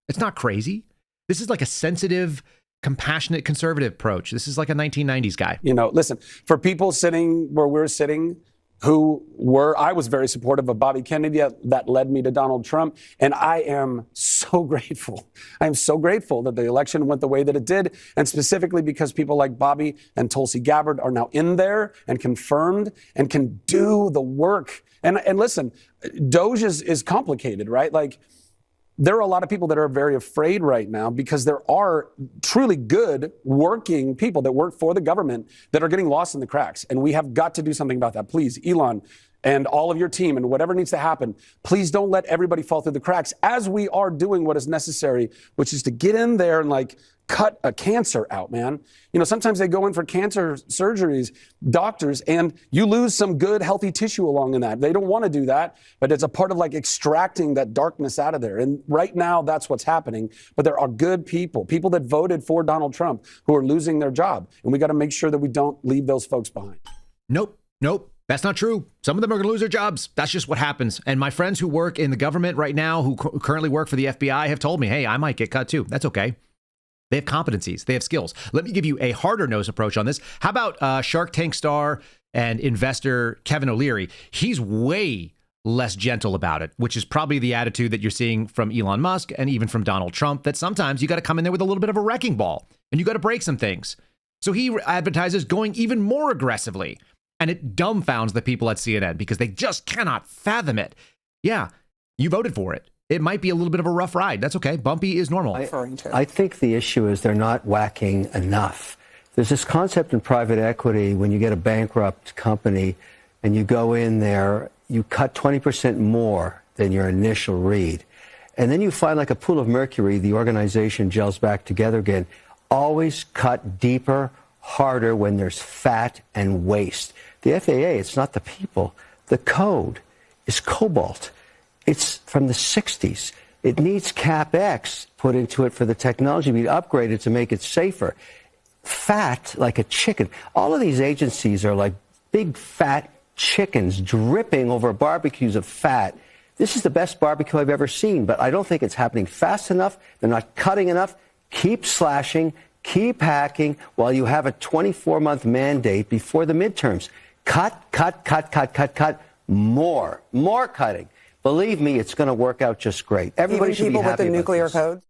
It's not crazy. This is like a sensitive, compassionate, conservative approach. This is like a 1990s guy. Listen, for people sitting where we're sitting, I was very supportive of Bobby Kennedy. That led me to Donald Trump. And I am so grateful. I am so grateful that the election went the way that it did. And specifically because people like Bobby and Tulsi Gabbard are now in there and confirmed and can do the work. And listen, Doge is complicated, right? Like, there are a lot of people that are very afraid right now because there are truly good working people that work for the government that are getting lost in the cracks. And we have got to do something about that. Please, Elon and all of your team and whatever needs to happen, please don't let everybody fall through the cracks as we are doing what is necessary, which is to get in there and cut a cancer out, man. Sometimes they go in for cancer surgeries, doctors, and you lose some good, healthy tissue along in that. They don't want to do that, but it's a part of extracting that darkness out of there. And right now, that's what's happening. But there are good people that voted for Donald Trump who are losing their job. And we got to make sure that we don't leave those folks behind. Nope. That's not true. Some of them are going to lose their jobs. That's just what happens. And my friends who work in the government right now, who currently work for the FBI, have told me, hey, I might get cut too. That's okay. They have competencies. They have skills. Let me give you a harder nose approach on this. How about Shark Tank star and investor Kevin O'Leary? He's way less gentle about it, which is probably the attitude that you're seeing from Elon Musk and even from Donald Trump, that sometimes you got to come in there with a little bit of a wrecking ball and you got to break some things. So he advertises going even more aggressively, and it dumbfounds the people at CNN because they just cannot fathom it. Yeah, you voted for it. It might be a little bit of a rough ride. That's okay. Bumpy is normal. I think the issue is they're not whacking enough. There's this concept in private equity when you get a bankrupt company and you go in there, you cut 20% more than your initial read. And then you find, like a pool of mercury, the organization gels back together again. Always cut deeper, harder when there's fat and waste. The FAA, it's not the people. The code is cobalt. It's from the 60s. It needs CapEx put into it for the technology to be upgraded to make it safer. Fat like a chicken. All of these agencies are like big fat chickens dripping over barbecues of fat. This is the best barbecue I've ever seen, but I don't think it's happening fast enough. They're not cutting enough. Keep slashing, keep hacking while you have a 24-month mandate before the midterms. Cut, more cutting. Believe me, it's going to work out just great. Everybody should be happy with the nuclear code?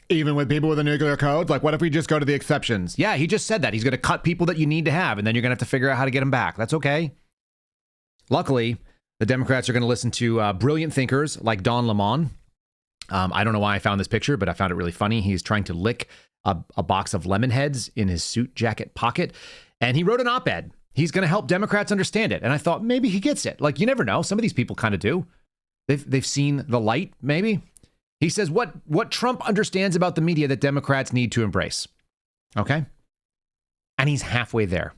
Even with people with a nuclear code? Like, what if we just go to the exceptions? Yeah, he just said that. He's going to cut people that you need to have, and then you're going to have to figure out how to get them back. That's okay. Luckily, the Democrats are going to listen to brilliant thinkers like Don Lemon. I don't know why I found this picture, but I found it really funny. He's trying to lick a box of lemon heads in his suit jacket pocket, and he wrote an op-ed. He's going to help Democrats understand it. And I thought maybe he gets it. Like, you never know. Some of these people kind of do. They've seen the light, maybe. He says what Trump understands about the media that Democrats need to embrace. Okay? And he's halfway there.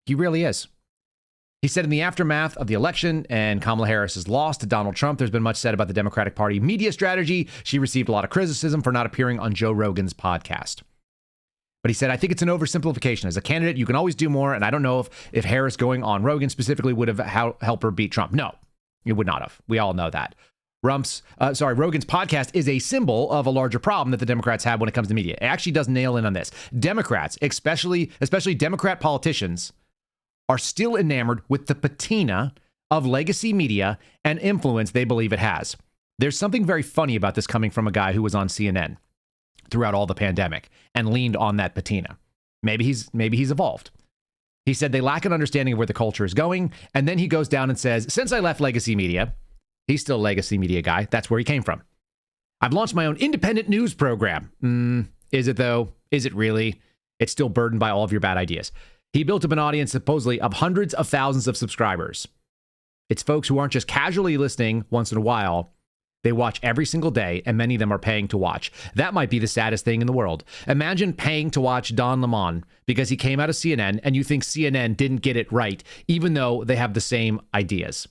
He really is. He said in the aftermath of the election and Kamala Harris's loss to Donald Trump, there's been much said about the Democratic Party media strategy. She received a lot of criticism for not appearing on Joe Rogan's podcast. But he said, I think it's an oversimplification. As a candidate, you can always do more. And I don't know if Harris going on Rogan specifically would have helped her beat Trump. No, it would not have. We all know that. Rogan's podcast is a symbol of a larger problem that the Democrats have when it comes to media. It actually does nail in on this. Democrats, especially Democrat politicians, are still enamored with the patina of legacy media and influence they believe it has. There's something very funny about this coming from a guy who was on CNN throughout all the pandemic and leaned on that patina. Maybe he's evolved. He said they lack an understanding of where the culture is going. And then he goes down and says, since I left legacy media, he's still a legacy media guy. That's where he came from. I've launched my own independent news program. Is it though? Is it really? It's still burdened by all of your bad ideas. He built up an audience supposedly of hundreds of thousands of subscribers. It's folks who aren't just casually listening once in a while. They watch every single day, and many of them are paying to watch. That might be the saddest thing in the world. Imagine paying to watch Don Lemon because he came out of CNN and you think CNN didn't get it right, even though they have the same ideas.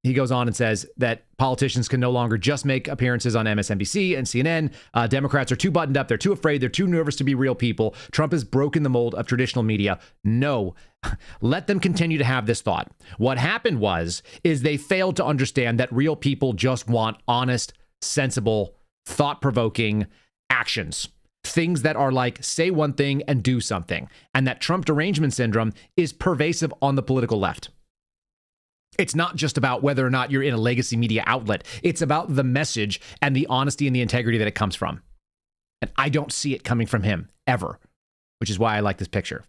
He goes on and says that politicians can no longer just make appearances on MSNBC and CNN. Democrats are too buttoned up. They're too afraid. They're too nervous to be real people. Trump has broken the mold of traditional media. No, let them continue to have this thought. What happened is they failed to understand that real people just want honest, sensible, thought-provoking actions. Things that are like, say one thing and do something. And that Trump derangement syndrome is pervasive on the political left. It's not just about whether or not you're in a legacy media outlet. It's about the message and the honesty and the integrity that it comes from. And I don't see it coming from him ever, which is why I like this picture.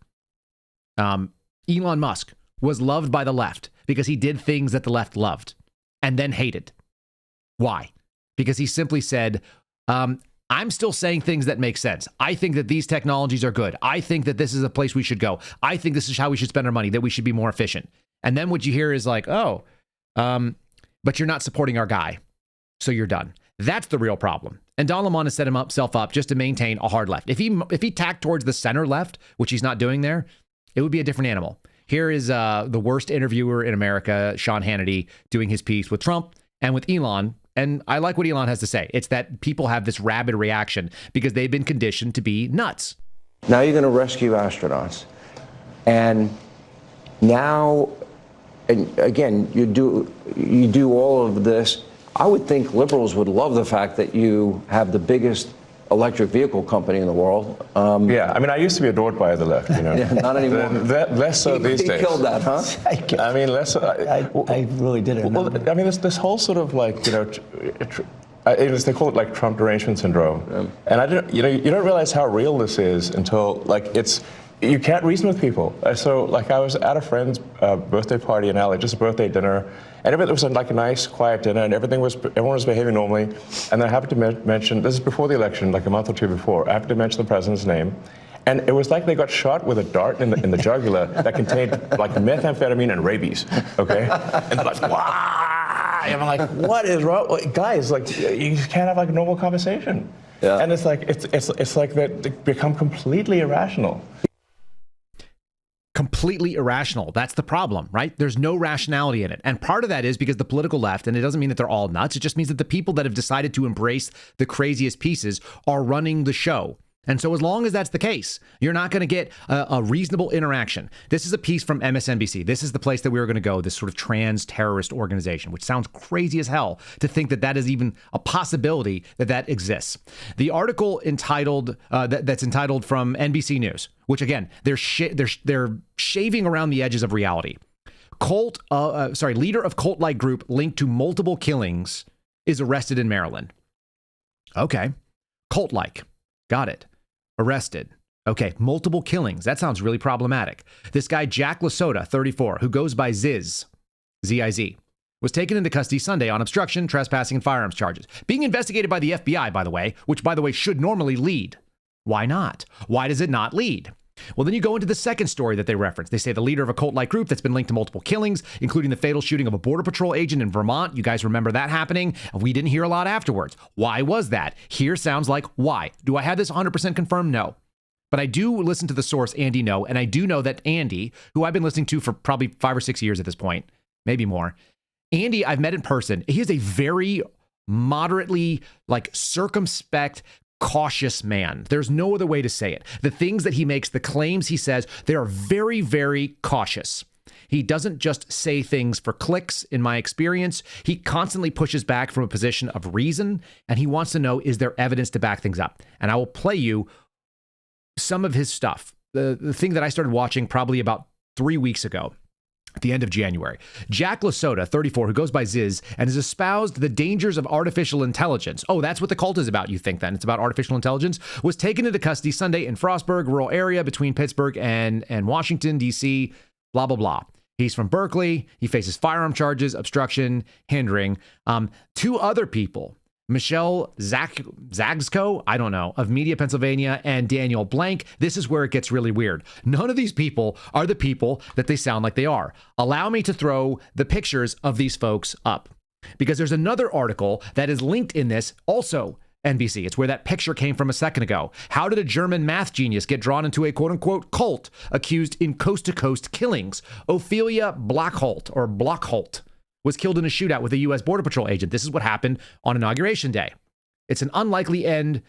Elon Musk was loved by the left because he did things that the left loved and then hated. Why? Because he simply said, I'm still saying things that make sense. I think that these technologies are good. I think that this is a place we should go. I think this is how we should spend our money, that we should be more efficient. And then what you hear is like, but you're not supporting our guy, so you're done. That's the real problem. And Don Lemon has set himself up just to maintain a hard left. If he tacked towards the center left, which he's not doing there, it would be a different animal. Here is the worst interviewer in America, Sean Hannity, doing his piece with Trump and with Elon. And I like what Elon has to say. It's that people have this rabid reaction because they've been conditioned to be nuts. Now you're going to rescue astronauts. And now, and again, you do all of this. I would think liberals would love the fact that you have the biggest electric vehicle company in the world. Yeah, I mean, I used to be adored by the left, you know. Yeah, not anymore. Less so these days. He killed that, huh? I mean, less so. I really did it. Well, I mean, this whole sort of like, you know, they call it like Trump derangement syndrome. Yeah. And you don't realize how real this is until like you can't reason with people. So like I was at a friend's birthday party in LA, just a birthday dinner, and it was like a nice, quiet dinner, and everyone was behaving normally. And then I happened to mention, this is before the election, like a month or two before, I happened to mention the president's name. And it was like they got shot with a dart in the jugular that contained like methamphetamine and rabies, okay? And they're like, wow! And I'm like, what is wrong? Like, guys, like, you just can't have like a normal conversation. Yeah. And it's like, it's like they become completely irrational. Completely irrational. That's the problem, right? There's no rationality in it. And part of that is because the political left, and it doesn't mean that they're all nuts, it just means that the people that have decided to embrace the craziest pieces are running the show. And so as long as that's the case, you're not going to get a reasonable interaction. This is a piece from MSNBC. This is the place that we were going to go, this sort of trans terrorist organization, which sounds crazy as hell to think that that is even a possibility that exists. The article entitled that's entitled from NBC News, which again, they're shaving around the edges of reality. Leader of cult-like group linked to multiple killings is arrested in Maryland. Okay, cult-like, got it. Arrested. Okay, multiple killings. That sounds really problematic. This guy, Jack Lasota, 34, who goes by Ziz, Z-I-Z, was taken into custody Sunday on obstruction, trespassing, and firearms charges. Being investigated by the FBI, by the way, which, by the way, should normally lead. Why not? Why does it not lead? Well, then you go into the second story that they reference. They say the leader of a cult-like group that's been linked to multiple killings, including the fatal shooting of a Border Patrol agent in Vermont. You guys remember that happening? We didn't hear a lot afterwards. Why was that? Here sounds like why. Do I have this 100% confirmed? No. But I do listen to the source, Andy No, and I do know that Andy, who I've been listening to for probably 5 or 6 years at this point, maybe more. Andy, I've met in person. He is a very moderately, circumspect, cautious man. There's no other way to say it. The things that he makes, the claims he says, they are very, very cautious. He doesn't just say things for clicks, in my experience. He constantly pushes back from a position of reason, and he wants to know, is there evidence to back things up? And I will play you some of his stuff. The thing that I started watching probably about 3 weeks ago, at the end of January. Jack Lasota, 34, who goes by Ziz, and has espoused the dangers of artificial intelligence. Oh, that's what the cult is about, you think then? It's about artificial intelligence? Was taken into custody Sunday in Frostburg, rural area between Pittsburgh and Washington, D.C., blah, blah, blah. He's from Berkeley. He faces firearm charges, obstruction, hindering. 2 other people, Michelle Zagsko, I don't know, of Media, Pennsylvania, and Daniel Blank. This is where it gets really weird. None of these people are the people that they sound like they are. Allow me to throw the pictures of these folks up, because there's another article that is linked in this, also NBC. It's where that picture came from a second ago. How did a German math genius get drawn into a quote-unquote cult accused in coast-to-coast killings? Ophelia Blockholt was killed in a shootout with a U.S. Border Patrol agent. This is what happened on Inauguration Day. It's an unlikely end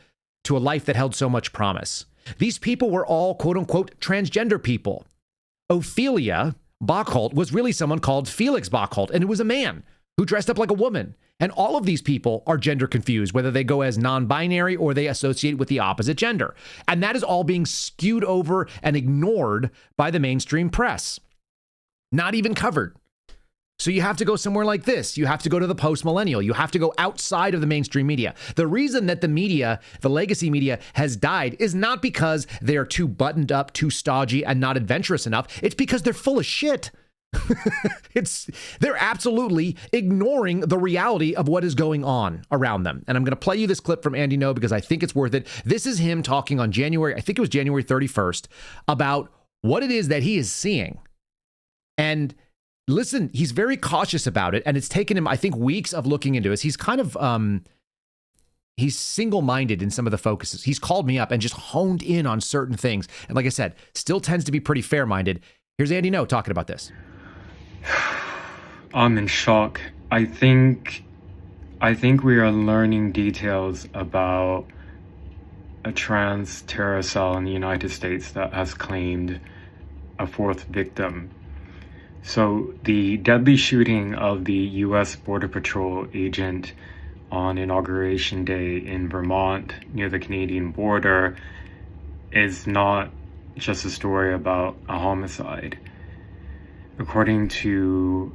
to a life that held so much promise. These people were all, quote-unquote, transgender people. Ophelia Blockholt was really someone called Felix Blockholt, and it was a man who dressed up like a woman. And all of these people are gender confused, whether they go as non-binary or they associate with the opposite gender. And that is all being skewed over and ignored by the mainstream press. Not even covered. So you have to go somewhere like this. You have to go to the post-millennial. You have to go outside of the mainstream media. The reason that the media, the legacy media, has died is not because they are too buttoned up, too stodgy, and not adventurous enough. It's because they're full of shit. They're absolutely ignoring the reality of what is going on around them. And I'm going to play you this clip from Andy No because I think it's worth it. This is him talking on January 31st, about what it is that he is seeing. And listen, he's very cautious about it, and it's taken him, I think, weeks of looking into it. He's kind of, he's single-minded in some of the focuses. He's called me up and just honed in on certain things. And like I said, still tends to be pretty fair-minded. Here's Andy No talking about this. I'm in shock. I think we are learning details about a trans terror cell in the United States that has claimed a 4th victim. So the deadly shooting of the U.S. Border Patrol agent on Inauguration Day in Vermont near the Canadian border is not just a story about a homicide. According to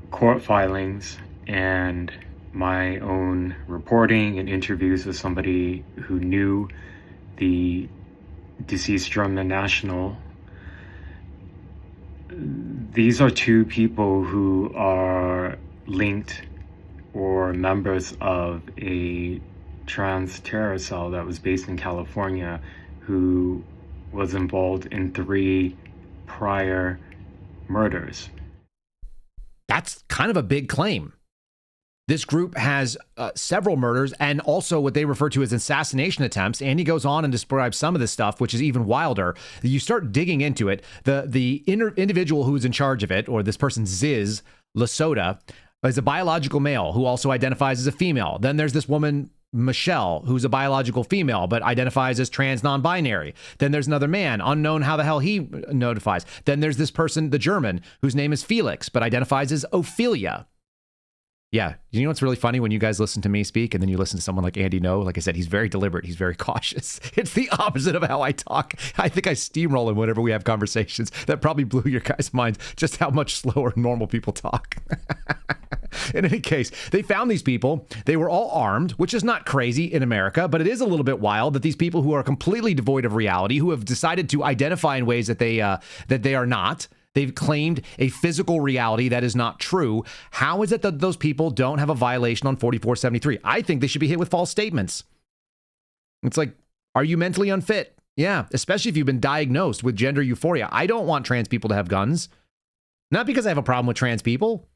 court filings and my own reporting and interviews with somebody who knew the deceased German national, these are 2 people who are linked or members of a trans terror cell that was based in California, who was involved in 3 prior murders. That's kind of a big claim. This group has several murders and also what they refer to as assassination attempts. And he goes on and describes some of this stuff, which is even wilder. You start digging into it. The individual who's in charge of it, or this person, Ziz Lasota, is a biological male who also identifies as a female. Then there's this woman, Michelle, who's a biological female, but identifies as trans non-binary. Then there's another man, unknown how the hell he notifies. Then there's this person, the German, whose name is Felix, but identifies as Ophelia. Yeah. You know what's really funny? When you guys listen to me speak and then you listen to someone like Andy Ngo, like I said, he's very deliberate. He's very cautious. It's the opposite of how I talk. I think I steamroll him whenever we have conversations. That probably blew your guys' minds just how much slower normal people talk. In any case, they found these people. They were all armed, which is not crazy in America, but it is a little bit wild that these people who are completely devoid of reality, who have decided to identify in ways that they are not, they've claimed a physical reality that is not true. How is it that those people don't have a violation on 4473? I think they should be hit with false statements. It's like, are you mentally unfit? Yeah, especially if you've been diagnosed with gender euphoria. I don't want trans people to have guns. Not because I have a problem with trans people.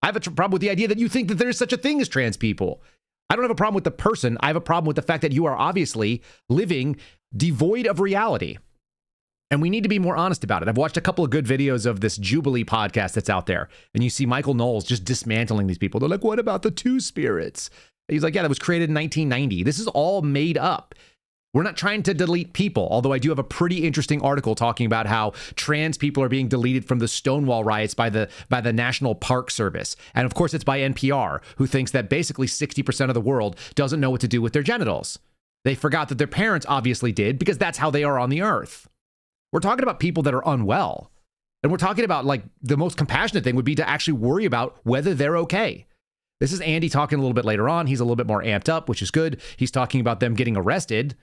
I have a problem with the idea that you think that there is such a thing as trans people. I don't have a problem with the person. I have a problem with the fact that you are obviously living devoid of reality. And we need to be more honest about it. I've watched a couple of good videos of this Jubilee podcast that's out there. And you see Michael Knowles just dismantling these people. They're like, what about the Two Spirits? And he's like, yeah, that was created in 1990. This is all made up. We're not trying to delete people, although I do have a pretty interesting article talking about how trans people are being deleted from the Stonewall riots by the National Park Service. And of course, it's by NPR, who thinks that basically 60% of the world doesn't know what to do with their genitals. They forgot that their parents obviously did, because that's how they are on the earth. We're talking about people that are unwell. And we're talking about, like, the most compassionate thing would be to actually worry about whether they're okay. This is Andy talking a little bit later on. He's a little bit more amped up, which is good. He's talking about them getting arrested.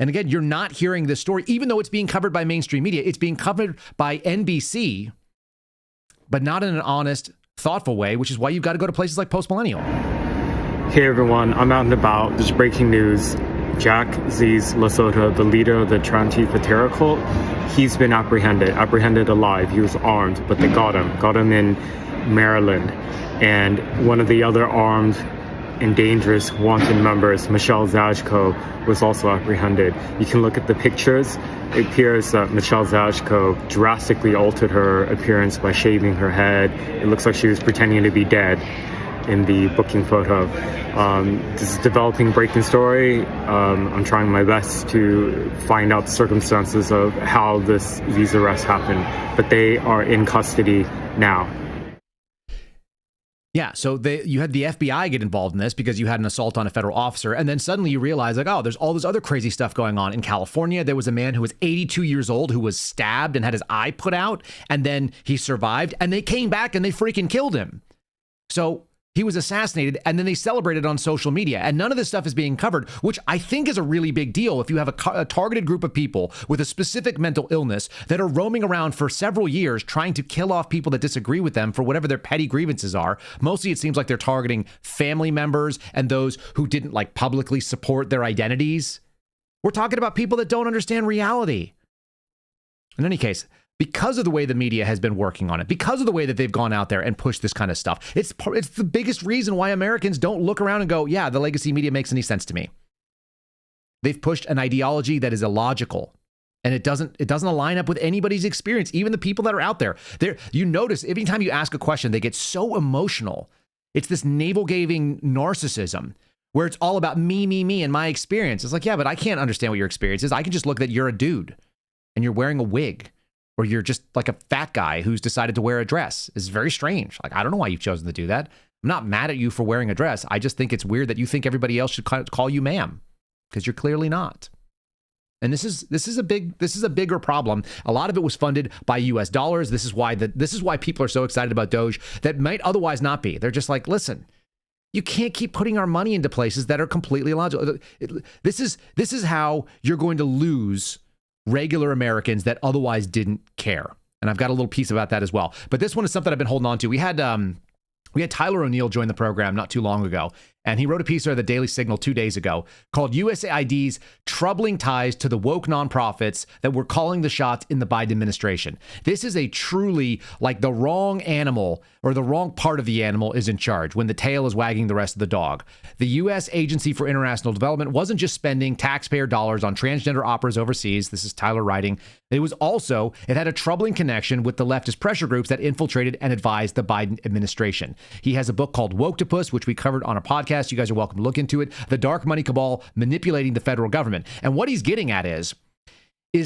And again, you're not hearing this story, even though it's being covered by mainstream media. It's being covered by NBC, but not in an honest, thoughtful way, which is why you've got to go to places like Post Millennial. Hey everyone, I'm out and about. Just breaking news. Jack Ziz Lasota, the leader of the Trantifa terror cult, he's been apprehended alive. He was armed, but they got him in Maryland. And one of the other armed and dangerous wanted members, Michelle Zajko, was also apprehended. You can look at the pictures. It appears that Michelle Zajko drastically altered her appearance by shaving her head. It looks like she was pretending to be dead in the booking photo. This is a developing breaking story. I'm trying my best to find out the circumstances of how these arrests happened, but they are in custody now. Yeah, so you had the FBI get involved in this because you had an assault on a federal officer, and then suddenly you realize, like, oh, there's all this other crazy stuff going on. In California, there was a man who was 82 years old who was stabbed and had his eye put out, and then he survived, and they came back and they freaking killed him. So he was assassinated, and then they celebrated on social media. And none of this stuff is being covered, which I think is a really big deal if you have a targeted group of people with a specific mental illness that are roaming around for several years trying to kill off people that disagree with them for whatever their petty grievances are. Mostly it seems like they're targeting family members and those who didn't, like, publicly support their identities. We're talking about people that don't understand reality. In any case, because of the way the media has been working on it, because of the way that they've gone out there and pushed this kind of stuff, it's the biggest reason why Americans don't look around and go, yeah, the legacy media makes any sense to me. They've pushed an ideology that is illogical, and it doesn't align up with anybody's experience, even the people that are out there. You notice every time you ask a question, they get so emotional. It's this navel-gazing narcissism where it's all about me, and my experience. It's like, yeah, but I can't understand what your experience is. I can just look that you're a dude and you're wearing a wig, or you're just like a fat guy who's decided to wear a dress. It's very strange. Like, I don't know why you've chosen to do that. I'm not mad at you for wearing a dress. I just think it's weird that you think everybody else should call you ma'am, because you're clearly not. And this is a bigger problem. A lot of it was funded by US dollars. This is why people are so excited about Doge that might otherwise not be. They're just like, listen, you can't keep putting our money into places that are completely illogical. This is how you're going to lose regular Americans that otherwise didn't care. And I've got a little piece about that as well. But this one is something I've been holding on to. We had Tyler O'Neill join the program not too long ago. And he wrote a piece at the Daily Signal 2 days ago called USAID's Troubling Ties to the Woke Nonprofits That Were Calling the Shots in the Biden Administration. This is a truly like the wrong animal or the wrong part of the animal is in charge when the tail is wagging the rest of the dog. The U.S. Agency for International Development wasn't just spending taxpayer dollars on transgender operas overseas. This is Tyler writing. It had a troubling connection with the leftist pressure groups that infiltrated and advised the Biden administration. He has a book called Woktopus, which we covered on a podcast. You guys are welcome to look into it. The Dark Money Cabal Manipulating the Federal Government. And what he's getting at is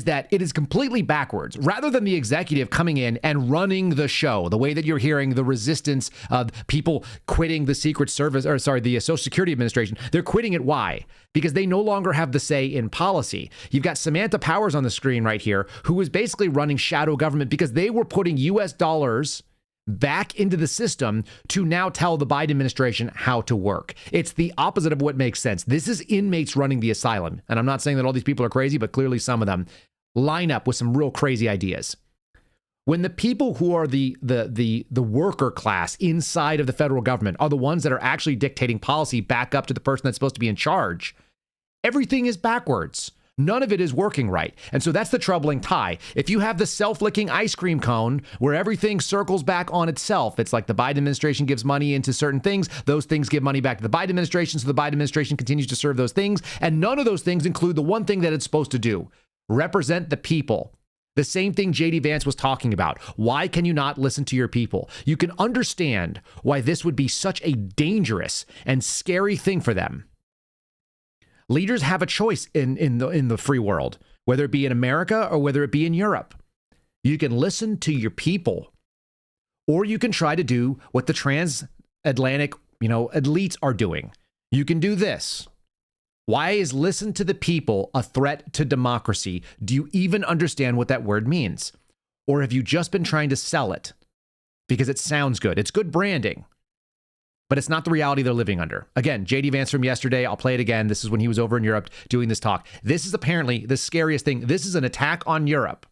that it is completely backwards. Rather than the executive coming in and running the show, the way that you're hearing the resistance of people quitting the the Social Security Administration, they're quitting it. Why? Because they no longer have the say in policy. You've got Samantha Powers on the screen right here, who is basically running shadow government because they were putting U.S. dollars back into the system to now tell the Biden administration how to work. It's the opposite of what makes sense. This is inmates running the asylum. And I'm not saying that all these people are crazy, but clearly some of them line up with some real crazy ideas. When the people who are the worker class inside of the federal government are the ones that are actually dictating policy back up to the person that's supposed to be in charge, everything is backwards. None of it is working right. And so that's the troubling tie. If you have the self-licking ice cream cone where everything circles back on itself, it's like the Biden administration gives money into certain things. Those things give money back to the Biden administration. So the Biden administration continues to serve those things. And none of those things include the one thing that it's supposed to do: represent the people. The same thing JD Vance was talking about. Why can you not listen to your people? You can understand why this would be such a dangerous and scary thing for them. Leaders have a choice in the free world, whether it be in America or whether it be in Europe. You can listen to your people, or you can try to do what the transatlantic, elites are doing. You can do this. Why is listen to the people a threat to democracy? Do you even understand what that word means? Or have you just been trying to sell it because it sounds good? It's good branding, but it's not the reality they're living under. Again, JD Vance from yesterday. I'll play it again. This is when he was over in Europe doing this talk. This is apparently the scariest thing. This is an attack on Europe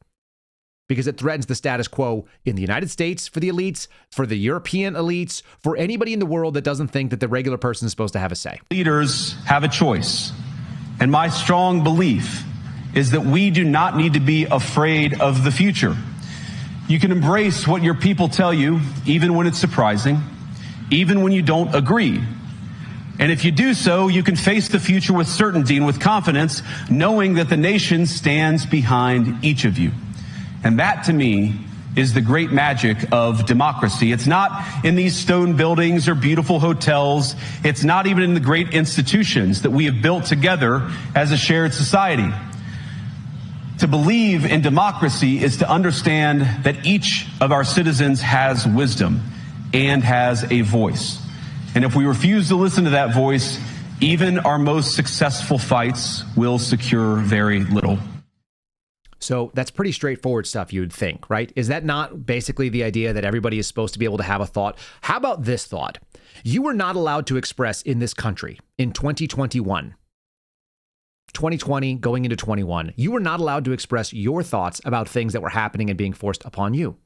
because it threatens the status quo in the United States for the elites, for the European elites, for anybody in the world that doesn't think that the regular person is supposed to have a say. Leaders have a choice. And my strong belief is that we do not need to be afraid of the future. You can embrace what your people tell you, even when it's surprising, even when you don't agree. And if you do so, you can face the future with certainty and with confidence, knowing that the nation stands behind each of you. And that, to me, is the great magic of democracy. It's not in these stone buildings or beautiful hotels. It's not even in the great institutions that we have built together as a shared society. To believe in democracy is to understand that each of our citizens has wisdom and has a voice. And if we refuse to listen to that voice, even our most successful fights will secure very little. So that's pretty straightforward stuff, you'd think, right? Is that not basically the idea that everybody is supposed to be able to have a thought? How about this thought? You were not allowed to express in this country in 2020 going into 21, you were not allowed to express your thoughts about things that were happening and being forced upon you,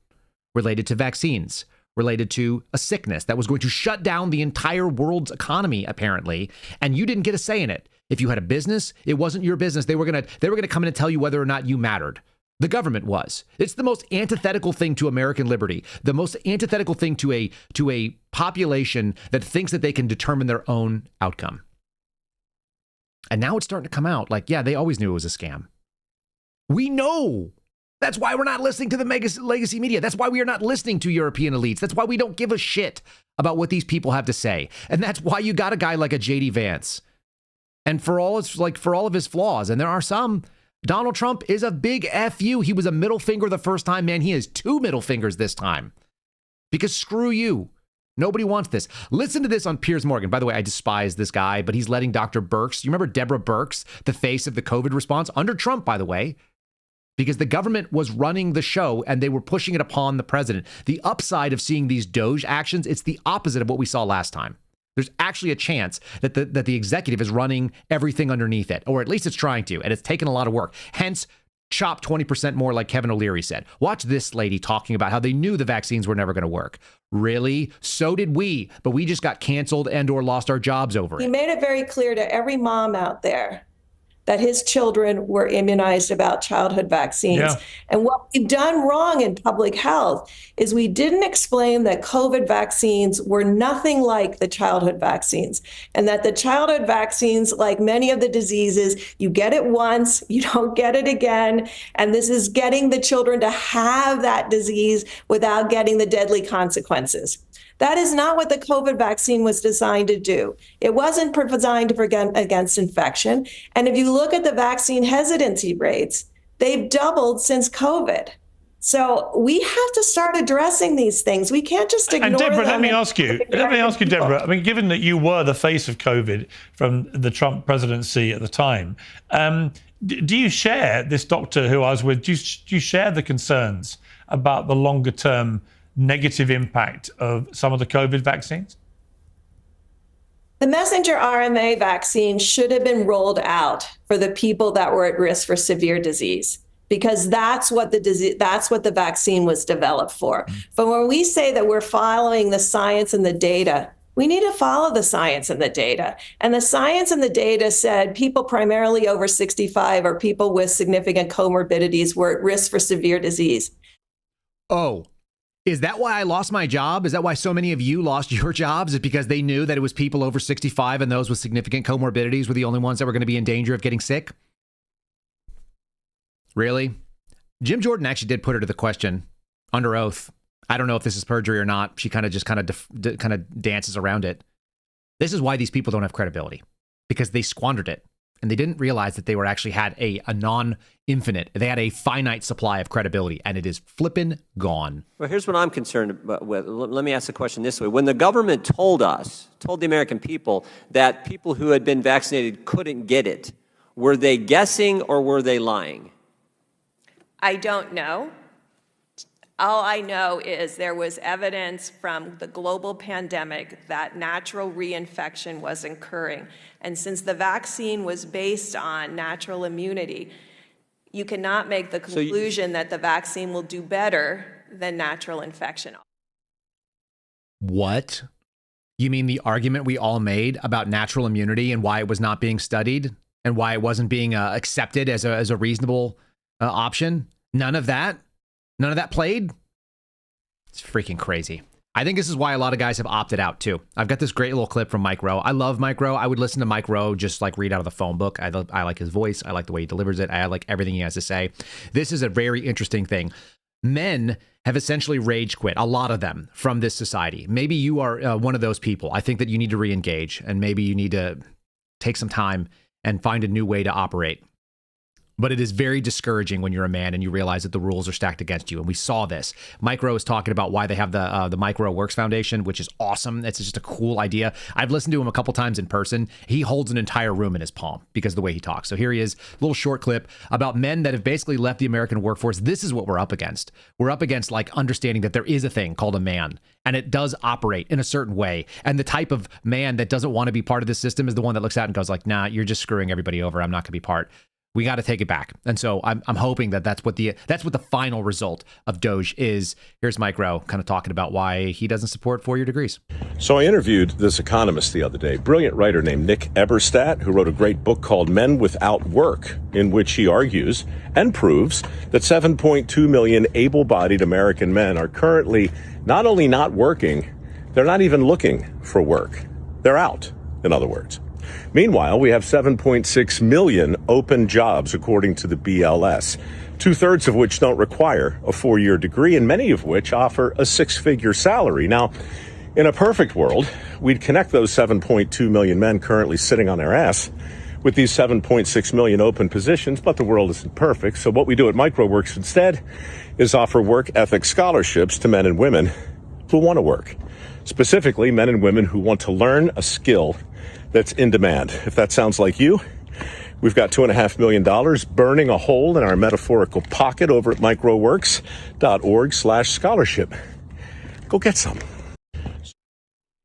related to vaccines, related to a sickness that was going to shut down the entire world's economy, apparently, and you didn't get a say in it. If you had a business, it wasn't your business. They were gonna come in and tell you whether or not you mattered. The government was. It's the most antithetical thing to American liberty, the most antithetical thing to a population that thinks that they can determine their own outcome. And now it's starting to come out like, yeah, they always knew it was a scam. We know. That's why we're not listening to the legacy media. That's why we are not listening to European elites. That's why we don't give a shit about what these people have to say. And that's why you got a guy like a JD Vance. And for all of his flaws, and there are some, Donald Trump is a big FU. He was a middle finger the first time, man. He has two middle fingers this time. Because screw you. Nobody wants this. Listen to this on Piers Morgan. By the way, I despise this guy, but he's letting Dr. Birx, you remember Deborah Birx, the face of the COVID response under Trump, by the way, because the government was running the show and they were pushing it upon the president. The upside of seeing these Doge actions, it's the opposite of what we saw last time. There's actually a chance that the executive is running everything underneath it, or at least it's trying to, and it's taken a lot of work. Hence, chop 20% more like Kevin O'Leary said. Watch this lady talking about how they knew the vaccines were never going to work. Really? So did we, but we just got canceled and or lost our jobs over it. He made it very clear to every mom out there that his children were immunized about childhood vaccines. Yeah. And what we've done wrong in public health is we didn't explain that COVID vaccines were nothing like the childhood vaccines, and that the childhood vaccines, like many of the diseases, you get it once, you don't get it again. And this is getting the children to have that disease without getting the deadly consequences. That is not what the COVID vaccine was designed to do. It wasn't designed to prevent against infection. And if you look at the vaccine hesitancy rates, they've doubled since COVID. So we have to start addressing these things. We can't just ignore them. And Deborah, let me ask you, Deborah, I mean, given that you were the face of COVID from the Trump presidency at the time, do you share this doctor who I was with, do you share the concerns about the longer term negative impact of some of the COVID vaccines? The messenger RNA vaccine should have been rolled out for the people that were at risk for severe disease, because that's what the vaccine was developed for. But when we say that we're following the science and the data, we need to follow the science and the data. And the science and the data said people primarily over 65 or people with significant comorbidities were at risk for severe disease. Oh, is that why I lost my job? Is that why so many of you lost your jobs? Is it because they knew that it was people over 65 and those with significant comorbidities were the only ones that were going to be in danger of getting sick? Really? Jim Jordan actually did put her to the question under oath. I don't know if this is perjury or not. She kind of dances around it. This is why these people don't have credibility, because they squandered it. And they didn't realize that they were actually had a non-infinite, they had a finite supply of credibility, and it is flippin' gone. Well, here's what I'm concerned with. Let me ask the question this way. When the government told the American people that people who had been vaccinated couldn't get it, were they guessing or were they lying? I don't know. All I know is there was evidence from the global pandemic that natural reinfection was occurring. And since the vaccine was based on natural immunity, you cannot make the conclusion that the vaccine will do better than natural infection. What? You mean the argument we all made about natural immunity and why it was not being studied and why it wasn't being accepted as a reasonable option? None of that played? It's freaking crazy. I think this is why a lot of guys have opted out too. I've got this great little clip from Mike Rowe. I love Mike Rowe. I would listen to Mike Rowe just like read out of the phone book. I like his voice. I like the way he delivers it. I like everything he has to say. This is a very interesting thing. Men have essentially rage quit, a lot of them, from this society. Maybe you are one of those people. I think that you need to re-engage, and maybe you need to take some time and find a new way to operate. But it is very discouraging when you're a man and you realize that the rules are stacked against you. And we saw this. Mike Rowe is talking about why they have the Mike Rowe Works Foundation, which is awesome. It's just a cool idea. I've listened to him a couple times in person. He holds an entire room in his palm because of the way he talks. So here he is, a little short clip about men that have basically left the American workforce. This is what we're up against. We're up against like understanding that there is a thing called a man, and it does operate in a certain way. And the type of man that doesn't want to be part of the system is the one that looks out and goes like, nah, you're just screwing everybody over. I'm not going to be part. We got to take it back. And so I'm hoping that that's what the final result of Doge is. Here's Mike Rowe kind of talking about why he doesn't support 4-year degrees. So I interviewed this economist the other day, brilliant writer named Nick Eberstadt, who wrote a great book called Men Without Work, in which he argues and proves that 7.2 million able-bodied American men are currently not only not working, they're not even looking for work. They're out, in other words. Meanwhile, we have 7.6 million open jobs, according to the BLS, 2/3 of which don't require a 4-year degree, and many of which offer a 6-figure salary. Now, in a perfect world, we'd connect those 7.2 million men currently sitting on their ass with these 7.6 million open positions, but the world isn't perfect. So what we do at MicroWorks instead is offer work ethic scholarships to men and women who want to work, specifically men and women who want to learn a skill that's in demand. If that sounds like you, we've got $2.5 million burning a hole in our metaphorical pocket over at microworks.org/scholarship. Go get some.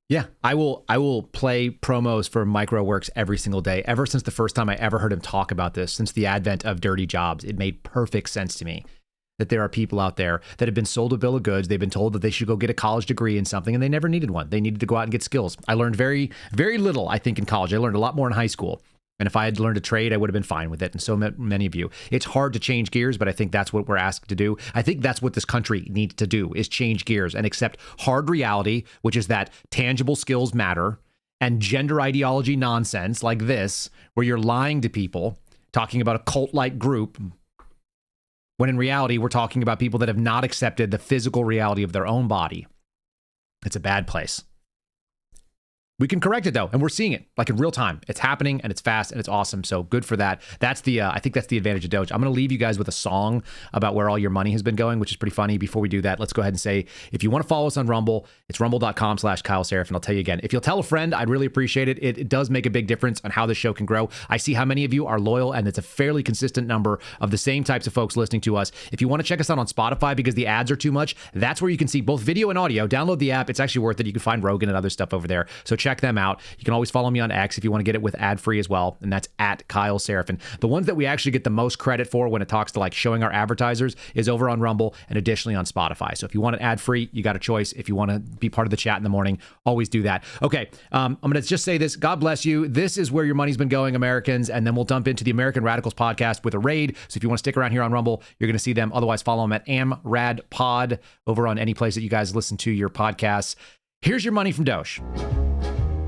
Yeah, I will play promos for MicroWorks every single day. Ever since the first time I ever heard him talk about this, since the advent of dirty jobs, it made perfect sense to me that there are people out there that have been sold a bill of goods. They've been told that they should go get a college degree in something, and they never needed one. They needed to go out and get skills. I learned very, very little, I think, in college. I learned a lot more in high school. And if I had learned a trade, I would have been fine with it. And so many of you. It's hard to change gears, but I think that's what we're asked to do. I think that's what this country needs to do, is change gears and accept hard reality, which is that tangible skills matter, and gender ideology nonsense like this, where you're lying to people, talking about a cult-like group, when in reality, we're talking about people that have not accepted the physical reality of their own body. It's a bad place. We can correct it, though, and we're seeing it like in real time. It's happening, and it's fast, and it's awesome. So good for that. That's the I think that's the advantage of Doge. I'm going to leave you guys with a song about where all your money has been going, which is pretty funny. Before we do that, let's go ahead and say, if you want to follow us on Rumble, it's rumble.com/Kyle Seraphin. I'll tell you again, if you'll tell a friend, I'd really appreciate it. It does make a big difference on how this show can grow. I see how many of you are loyal, and it's a fairly consistent number of the same types of folks listening to us. If you want to check us out on Spotify because the ads are too much, that's where you can see both video and audio. Download the app. It's actually worth it. You can find Rogan and other stuff over there. So check them out. You can always follow me on X if you want to get it with ad-free as well, and that's at Kyle Seraphin. The ones that we actually get the most credit for when it talks to like showing our advertisers is over on Rumble and additionally on Spotify. So if you want it ad-free, you got a choice. If you want to be part of the chat in the morning, always do that. Okay, I'm going to just say this. God bless you. This is where your money's been going, Americans, and then we'll dump into the American Radicals podcast with a raid. So if you want to stick around here on Rumble, you're going to see them. Otherwise, follow them at AmRadPod over on any place that you guys listen to your podcasts. Here's your money from Doge.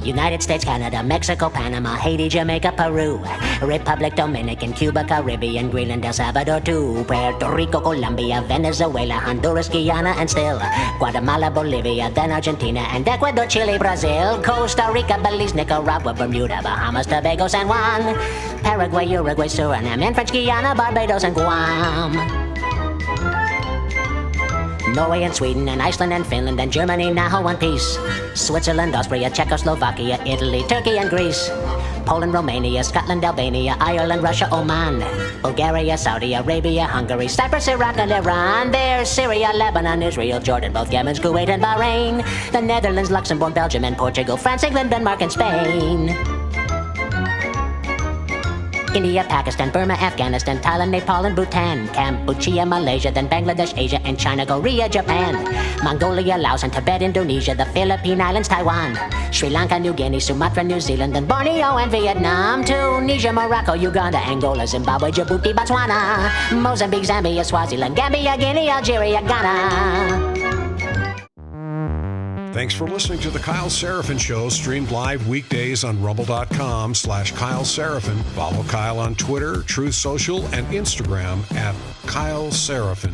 United States, Canada, Mexico, Panama, Haiti, Jamaica, Peru, Republic Dominican, Cuba, Caribbean, Greenland, El Salvador, too, Puerto Rico, Colombia, Venezuela, Honduras, Guyana, and still Guatemala, Bolivia, then Argentina, and Ecuador, Chile, Brazil, Costa Rica, Belize, Nicaragua, Bermuda, Bahamas, Tobago, San Juan, Paraguay, Uruguay, Suriname, and French Guiana, Barbados, and Guam. Norway and Sweden and Iceland and Finland and Germany now one piece. Switzerland, Austria, Czechoslovakia, Italy, Turkey and Greece. Poland, Romania, Scotland, Albania, Ireland, Russia, Oman. Bulgaria, Saudi Arabia, Hungary, Cyprus, Iraq and Iran. There's Syria, Lebanon, Israel, Jordan, both Yemen, Kuwait and Bahrain. The Netherlands, Luxembourg, Belgium and Portugal, France, England, Denmark and Spain. India, Pakistan, Burma, Afghanistan, Thailand, Nepal, and Bhutan, Cambodia, Malaysia, then Bangladesh, Asia, and China, Korea, Japan, Mongolia, Laos, and Tibet, Indonesia, the Philippine Islands, Taiwan, Sri Lanka, New Guinea, Sumatra, New Zealand, and Borneo, and Vietnam, Tunisia, Morocco, Uganda, Angola, Zimbabwe, Djibouti, Botswana, Mozambique, Zambia, Swaziland, Gambia, Guinea, Algeria, Ghana. Thanks for listening to The Kyle Seraphin Show, streamed live weekdays on rumble.com/Kyle Seraphin. Follow Kyle on Twitter, Truth Social, and Instagram at Kyle Seraphin.